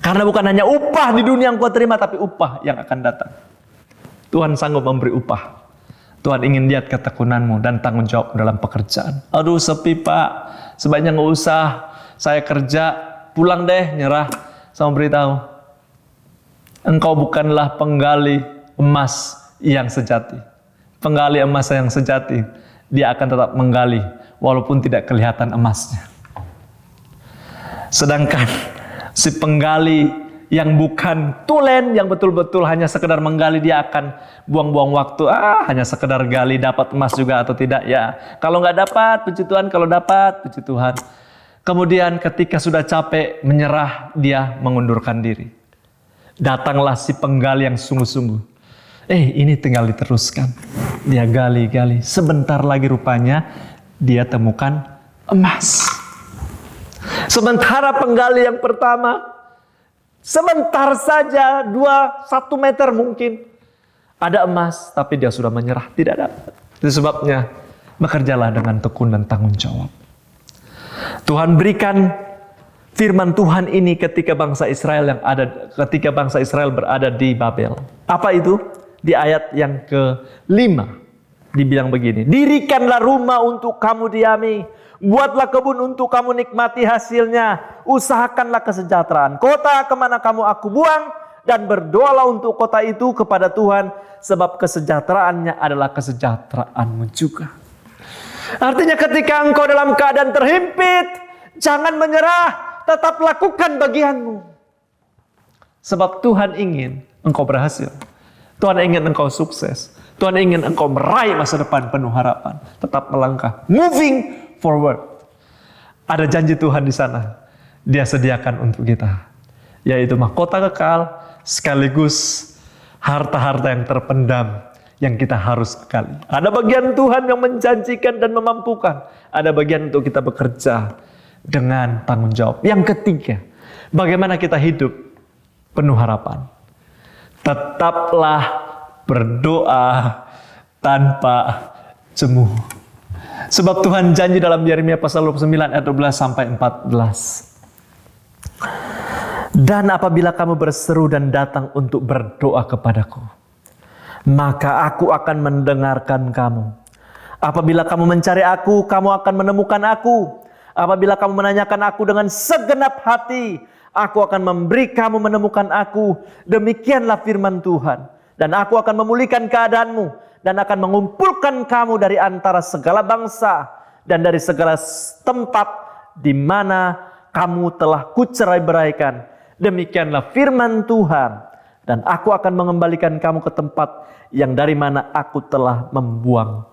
Karena bukan hanya upah di dunia yang kau terima, tapi upah yang akan datang. Tuhan sanggup memberi upah. Tuhan ingin lihat ketekunanmu dan tanggung jawab dalam pekerjaan. Aduh sepi Pak, sebaiknya nggak usah. Saya kerja, pulang deh, nyerah. Saya mau beritahu, engkau bukanlah penggali emas yang sejati. Penggali emas yang sejati, dia akan tetap menggali walaupun tidak kelihatan emasnya. Sedangkan si penggali yang bukan tulen, yang betul-betul hanya sekedar menggali, dia akan buang-buang waktu. Hanya sekedar gali, dapat emas juga atau tidak. Ya, kalau nggak dapat, puji Tuhan. Kalau dapat, puji Tuhan. Kemudian ketika sudah capek, menyerah, dia mengundurkan diri. Datanglah si penggali yang sungguh-sungguh. Ini tinggal diteruskan. Dia gali-gali. Sebentar lagi rupanya dia temukan emas. Sementara penggali yang pertama, sebentar saja, 1 meter mungkin, ada emas, tapi dia sudah menyerah, tidak dapat. Itu sebabnya, bekerjalah dengan tekun dan tanggung jawab. Tuhan berikan firman Tuhan ini ketika bangsa Israel berada di Babel. Apa itu? Di ayat yang ke-5 dibilang begini, dirikanlah rumah untuk kamu diami, buatlah kebun untuk kamu nikmati hasilnya, usahakanlah kesejahteraan kota kemana kamu aku buang, dan berdoalah untuk kota itu kepada Tuhan, sebab kesejahteraannya adalah kesejahteraanmu juga. Artinya ketika engkau dalam keadaan terhimpit, jangan menyerah, tetap lakukan bagianmu. Sebab Tuhan ingin engkau berhasil. Tuhan ingin engkau sukses. Tuhan ingin engkau meraih masa depan penuh harapan. Tetap melangkah, moving forward. Ada janji Tuhan di sana. Dia sediakan untuk kita, yaitu mahkota kekal sekaligus harta-harta yang terpendam yang kita harus kekali. Ada bagian Tuhan yang menjanjikan dan memampukan, ada bagian untuk kita bekerja dengan tanggung jawab. Yang ketiga, bagaimana kita hidup penuh harapan. Tetaplah berdoa tanpa jemu. Sebab Tuhan janji dalam Yeremia pasal 29 ayat 12 sampai 14. Dan apabila kamu berseru dan datang untuk berdoa kepadaku, maka aku akan mendengarkan kamu. Apabila kamu mencari aku, kamu akan menemukan aku. Apabila kamu menanyakan aku dengan segenap hati, aku akan memberi kamu menemukan aku. Demikianlah firman Tuhan. Dan aku akan memulihkan keadaanmu dan akan mengumpulkan kamu dari antara segala bangsa dan dari segala tempat di mana kamu telah kucerai-beraikan. Demikianlah firman Tuhan. Dan aku akan mengembalikan kamu ke tempat yang dari mana aku telah membuang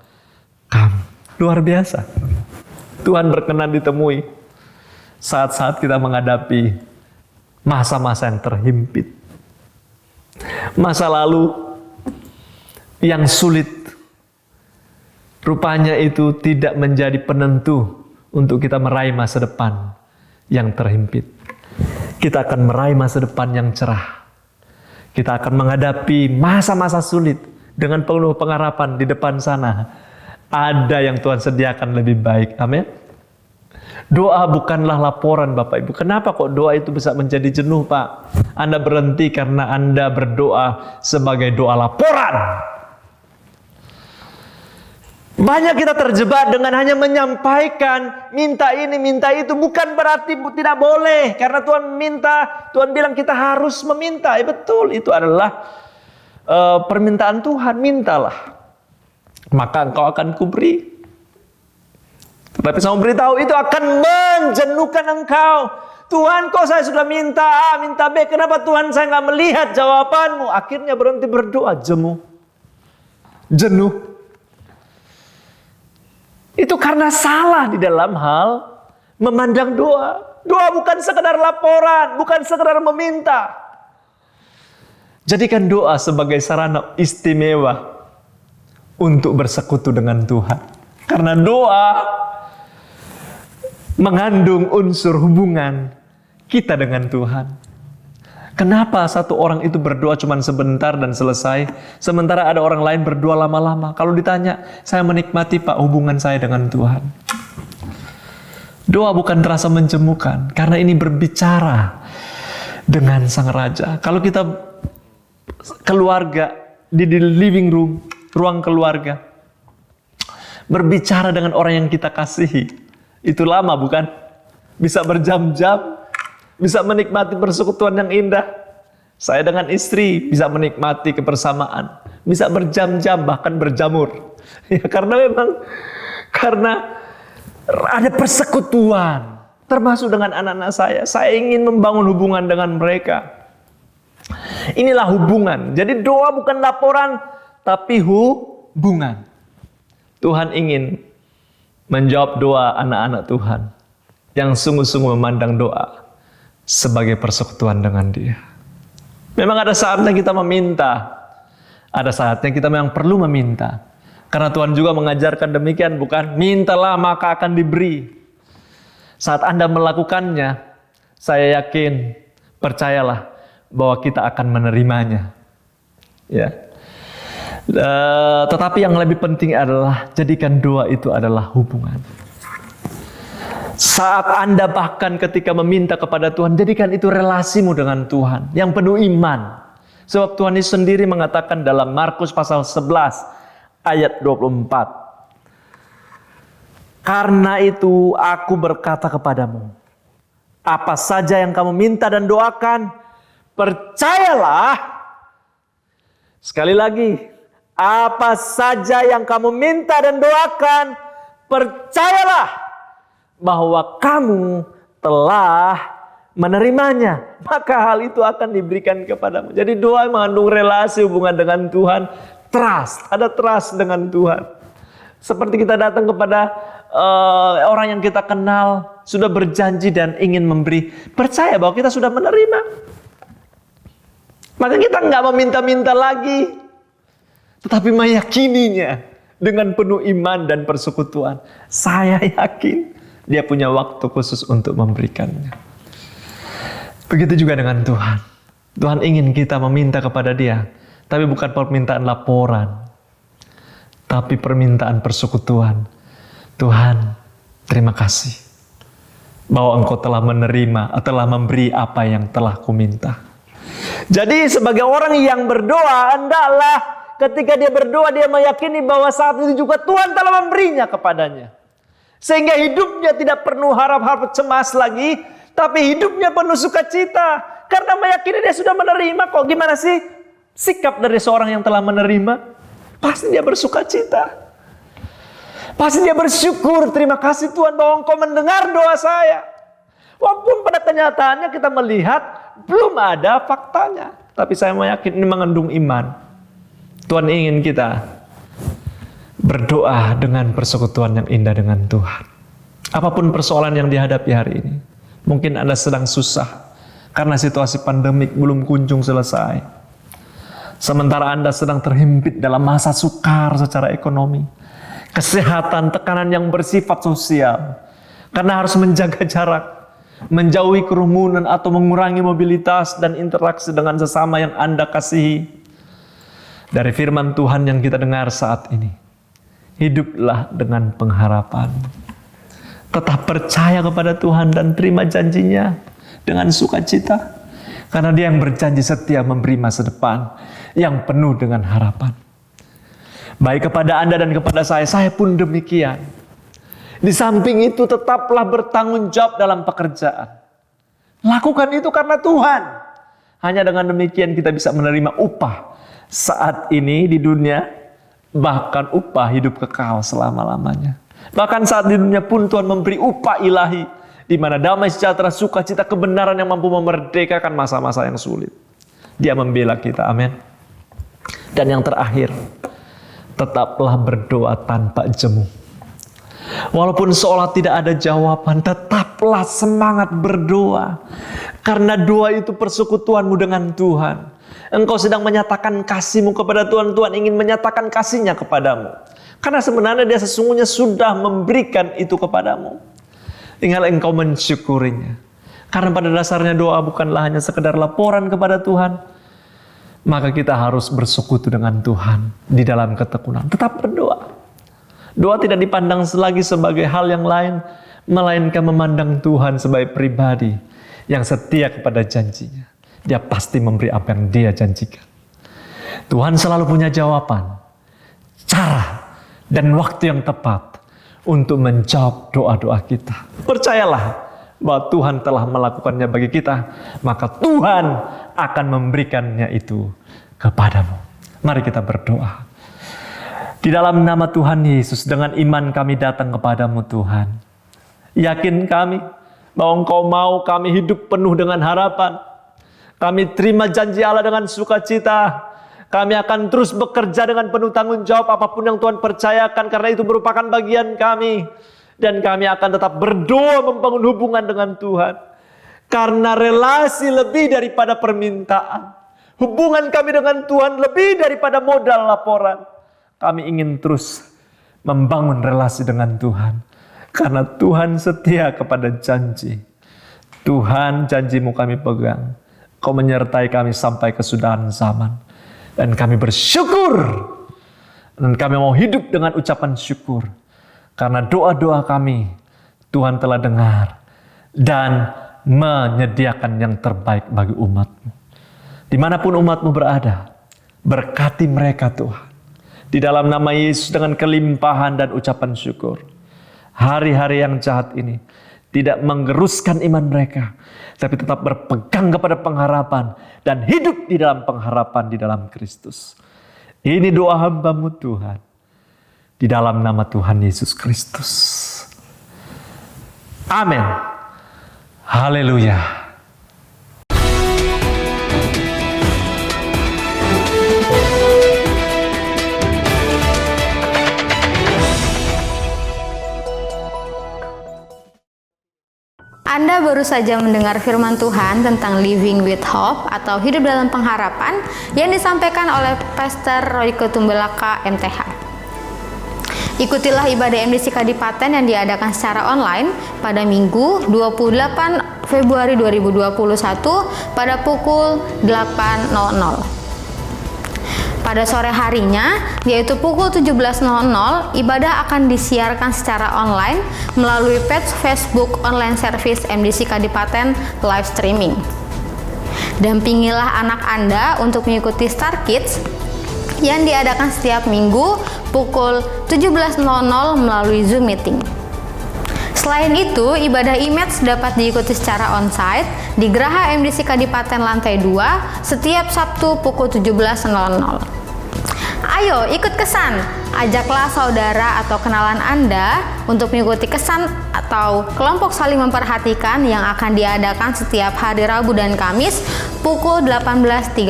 kamu. Luar biasa. Tuhan berkenan ditemui saat-saat kita menghadapi masa-masa yang terhimpit. Masa lalu yang sulit, rupanya itu tidak menjadi penentu untuk kita meraih masa depan yang terhimpit. Kita akan meraih masa depan yang cerah. Kita akan menghadapi masa-masa sulit dengan penuh pengharapan di depan sana. Ada yang Tuhan sediakan lebih baik. Amin. Doa bukanlah laporan Bapak Ibu. Kenapa kok doa itu bisa menjadi jenuh Pak? Anda berhenti karena Anda berdoa sebagai doa laporan. Banyak kita terjebak dengan hanya menyampaikan minta ini, minta itu. Bukan berarti tidak boleh. Karena Tuhan minta, Tuhan bilang kita harus meminta. Ya betul, itu adalah permintaan Tuhan. Mintalah, maka engkau akan kuberi. Tetapi saya memberitahu itu akan menjenuhkan engkau. Tuhan kok saya sudah minta A, minta B. Kenapa Tuhan saya nggak melihat jawabanmu? Akhirnya berhenti berdoa, jenuh. Itu karena salah di dalam hal memandang doa. Doa bukan sekedar laporan, bukan sekedar meminta. Jadikan doa sebagai sarana istimewa untuk bersekutu dengan Tuhan. Karena doa mengandung unsur hubungan kita dengan Tuhan. Kenapa satu orang itu berdoa cuma sebentar dan selesai, sementara ada orang lain berdoa lama-lama? Kalau ditanya, saya menikmati Pak hubungan saya dengan Tuhan. Doa bukan terasa menjemukan, karena ini berbicara dengan Sang Raja. Kalau kita keluarga, di living room, ruang keluarga, berbicara dengan orang yang kita kasihi, itu lama bukan? Bisa berjam-jam, bisa menikmati persekutuan yang indah. Saya dengan istri bisa menikmati kebersamaan, bisa berjam-jam, bahkan berjamur. Ya, karena ada persekutuan, termasuk dengan anak-anak saya. Saya ingin membangun hubungan dengan mereka. Inilah hubungan. Jadi doa bukan laporan, tapi hubungan. Tuhan ingin menjawab doa anak-anak Tuhan yang sungguh-sungguh memandang doa sebagai persekutuan dengan Dia. Memang ada saatnya kita meminta, ada saatnya kita memang perlu meminta. Karena Tuhan juga mengajarkan demikian, bukan? Mintalah maka akan diberi. Saat Anda melakukannya, saya yakin, percayalah bahwa kita akan menerimanya. Ya. Tetapi yang lebih penting adalah jadikan doa itu adalah hubungan. Saat Anda bahkan ketika meminta kepada Tuhan, jadikan itu relasimu dengan Tuhan yang penuh iman. Sebab Tuhan Yesus sendiri mengatakan dalam Markus pasal 11 ayat 24. Karena itu aku berkata kepadamu, apa saja yang kamu minta dan doakan, percayalah. Sekali lagi, apa saja yang kamu minta dan doakan, percayalah bahwa kamu telah menerimanya, maka hal itu akan diberikan kepadamu. Jadi doa mengandung relasi hubungan dengan Tuhan, trust, ada trust dengan Tuhan. Seperti kita datang kepada orang yang kita kenal, sudah berjanji dan ingin memberi, percaya bahwa kita sudah menerima. Maka kita nggak meminta-minta lagi, tetapi meyakininya dengan penuh iman dan persekutuan. Saya yakin Dia punya waktu khusus untuk memberikannya. Begitu juga dengan Tuhan. Tuhan ingin kita meminta kepada Dia, tapi bukan permintaan laporan, tapi permintaan persekutuan. Tuhan, terima kasih bahwa Engkau telah menerima, telah memberi apa yang telah kuminta. Jadi sebagai orang yang berdoa, hendaklah ketika dia berdoa, dia meyakini bahwa saat itu juga Tuhan telah memberinya kepadanya. Sehingga hidupnya tidak perlu harap-harap cemas lagi, tapi hidupnya penuh sukacita. Karena meyakini dia sudah menerima. Kok gimana sih sikap dari seorang yang telah menerima? Pasti dia bersukacita. Pasti dia bersyukur, terima kasih Tuhan bahwa Engkau mendengar doa saya. Walaupun pada kenyataannya kita melihat belum ada faktanya. Tapi saya meyakini ini mengandung iman. Tuhan ingin kita berdoa dengan persekutuan yang indah dengan Tuhan. Apapun persoalan yang dihadapi hari ini. Mungkin Anda sedang susah karena situasi pandemik belum kunjung selesai. Sementara Anda sedang terhimpit dalam masa sukar secara ekonomi. Kesehatan, tekanan yang bersifat sosial. Karena harus menjaga jarak, menjauhi kerumunan atau mengurangi mobilitas dan interaksi dengan sesama yang Anda kasihi. Dari firman Tuhan yang kita dengar saat ini, hiduplah dengan pengharapan. Tetap percaya kepada Tuhan dan terima janjinya dengan sukacita. Karena Dia yang berjanji setia memberi masa depan yang penuh dengan harapan. Baik kepada Anda dan kepada saya pun demikian. Di samping itu tetaplah bertanggung jawab dalam pekerjaan. Lakukan itu karena Tuhan. Hanya dengan demikian kita bisa menerima upah saat ini di dunia, bahkan upah hidup kekal selama-lamanya. Bahkan saat di dunia pun Tuhan memberi upah ilahi, di mana damai, sejahtera, sukacita, kebenaran yang mampu memerdekakan masa-masa yang sulit. Dia membela kita, amin. Dan yang terakhir, tetaplah berdoa tanpa jemu. Walaupun seolah tidak ada jawaban, tetaplah semangat berdoa. Karena doa itu persekutuanmu dengan Tuhan. Engkau sedang menyatakan kasihmu kepada Tuhan. Tuhan ingin menyatakan kasihnya kepadamu. Karena sebenarnya Dia sesungguhnya sudah memberikan itu kepadamu. Tinggal engkau mensyukurinya. Karena pada dasarnya doa bukanlah hanya sekedar laporan kepada Tuhan. Maka kita harus bersekutu dengan Tuhan di dalam ketekunan. Tetap berdoa. Doa tidak dipandang lagi sebagai hal yang lain, melainkan memandang Tuhan sebagai pribadi yang setia kepada janjinya. Dia pasti memberi apa yang Dia janjikan. Tuhan selalu punya jawaban, cara, dan waktu yang tepat untuk menjawab doa-doa kita. Percayalah bahwa Tuhan telah melakukannya bagi kita, maka Tuhan akan memberikannya itu kepadamu. Mari kita berdoa. Di dalam nama Tuhan Yesus, dengan iman kami datang kepadamu Tuhan. Yakin kami bahwa Engkau mau kami hidup penuh dengan harapan. Kami terima janji Allah dengan sukacita. Kami akan terus bekerja dengan penuh tanggung jawab apapun yang Tuhan percayakan, karena itu merupakan bagian kami. Dan kami akan tetap berdoa membangun hubungan dengan Tuhan. Karena relasi lebih daripada permintaan. Hubungan kami dengan Tuhan lebih daripada modal laporan. Kami ingin terus membangun relasi dengan Tuhan. Karena Tuhan setia kepada janji. Tuhan, janjimu kami pegang. Kau menyertai kami sampai kesudahan zaman. Dan kami bersyukur. Dan kami mau hidup dengan ucapan syukur. Karena doa-doa kami Tuhan telah dengar. Dan menyediakan yang terbaik bagi umat-Mu. Dimanapun umat-Mu berada, berkati mereka Tuhan. Di dalam nama Yesus dengan kelimpahan dan ucapan syukur. Hari-hari yang jahat ini tidak menggeruskan iman mereka, tapi tetap berpegang kepada pengharapan dan hidup di dalam pengharapan di dalam Kristus. Ini doa hamba-Mu Tuhan. Di dalam nama Tuhan Yesus Kristus. Amin. Haleluya. Anda baru saja mendengar firman Tuhan tentang Living with Hope atau hidup dalam pengharapan yang disampaikan oleh Pastor Royke Tumbelaka MTH. Ikutilah ibadah MDC Kadipaten yang diadakan secara online pada Minggu 28 Februari 2021 pada pukul 8.00. Pada sore harinya, yaitu pukul 17.00, ibadah akan disiarkan secara online melalui page Facebook online service MDC Kadipaten live streaming. Dampingilah anak Anda untuk mengikuti Star Kids yang diadakan setiap minggu pukul 17.00 melalui Zoom meeting. Selain itu, ibadah image dapat diikuti secara onsite di Geraha MDC Kadipaten lantai 2 setiap Sabtu pukul 17.00. Ayo ikut kesan, ajaklah saudara atau kenalan Anda untuk mengikuti kesan atau kelompok saling memperhatikan yang akan diadakan setiap hari Rabu dan Kamis pukul 18.30.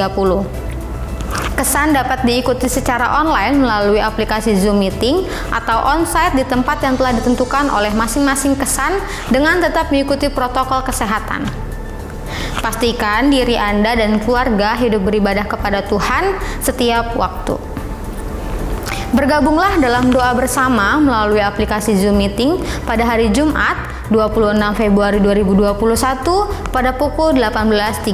Kesan dapat diikuti secara online melalui aplikasi Zoom Meeting atau onsite di tempat yang telah ditentukan oleh masing-masing kesan dengan tetap mengikuti protokol kesehatan. Pastikan diri Anda dan keluarga hidup beribadah kepada Tuhan setiap waktu. Bergabunglah dalam doa bersama melalui aplikasi Zoom Meeting pada hari Jumat 26 Februari 2021 pada pukul 18.30.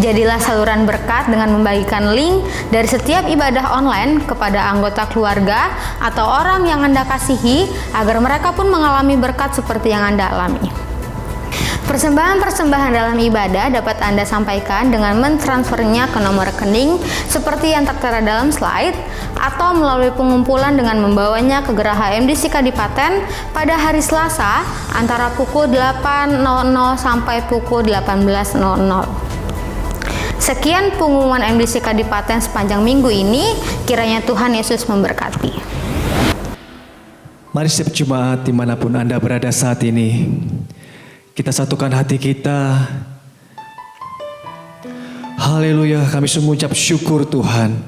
Jadilah saluran berkat dengan membagikan link dari setiap ibadah online kepada anggota keluarga atau orang yang Anda kasihi agar mereka pun mengalami berkat seperti yang Anda alami. Persembahan-persembahan dalam ibadah dapat Anda sampaikan dengan mentransfernya ke nomor rekening seperti yang tertera dalam slide atau melalui pengumpulan dengan membawanya ke Geraha MDC Kadipaten pada hari Selasa antara pukul 8.00 sampai pukul 18.00. Sekian pengumuman MDC Kadipaten sepanjang minggu ini, kiranya Tuhan Yesus memberkati. Mari setiap jemaat dimanapun Anda berada saat ini, kita satukan hati kita. Haleluya, kami semua mengucap syukur Tuhan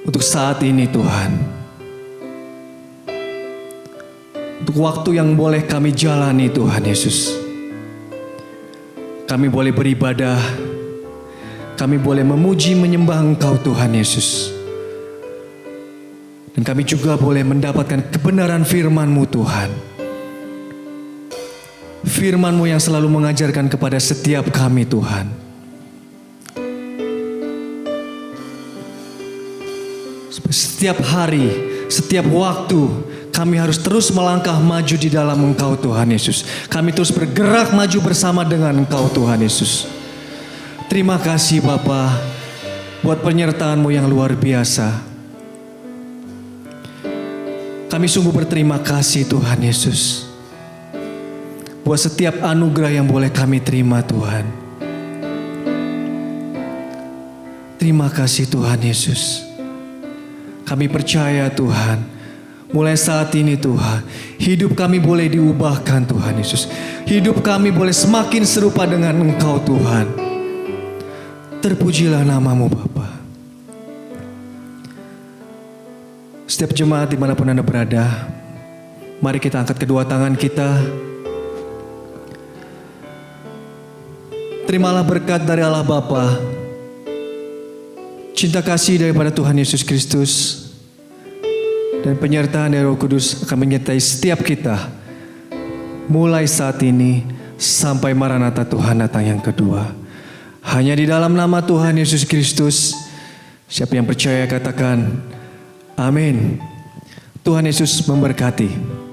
untuk saat ini Tuhan. Untuk waktu yang boleh kami jalani Tuhan Yesus. Kami boleh beribadah, kami boleh memuji menyembah Engkau Tuhan Yesus. Dan kami juga boleh mendapatkan kebenaran firman-Mu Tuhan. Firman-Mu yang selalu mengajarkan kepada setiap kami Tuhan. Setiap hari, setiap waktu, kami harus terus melangkah maju di dalam Engkau Tuhan Yesus. Kami terus bergerak maju bersama dengan Engkau Tuhan Yesus. Terima kasih Bapa buat penyertaan-Mu yang luar biasa. Kami sungguh berterima kasih Tuhan Yesus buat setiap anugerah yang boleh kami terima Tuhan. Terima kasih Tuhan Yesus. Kami percaya Tuhan, mulai saat ini Tuhan, hidup kami boleh diubahkan Tuhan Yesus. Hidup kami boleh semakin serupa dengan Engkau Tuhan. Terpujilah nama-Mu Bapa. Setiap jemaat dimanapun Anda berada, mari kita angkat kedua tangan kita. Terimalah berkat dari Allah Bapa, cinta kasih daripada Tuhan Yesus Kristus, dan penyertaan dari Roh Kudus akan menyertai setiap kita mulai saat ini sampai Maranatha Tuhan datang yang kedua. Hanya di dalam nama Tuhan Yesus Kristus. Siapa yang percaya katakan amin. Tuhan Yesus memberkati.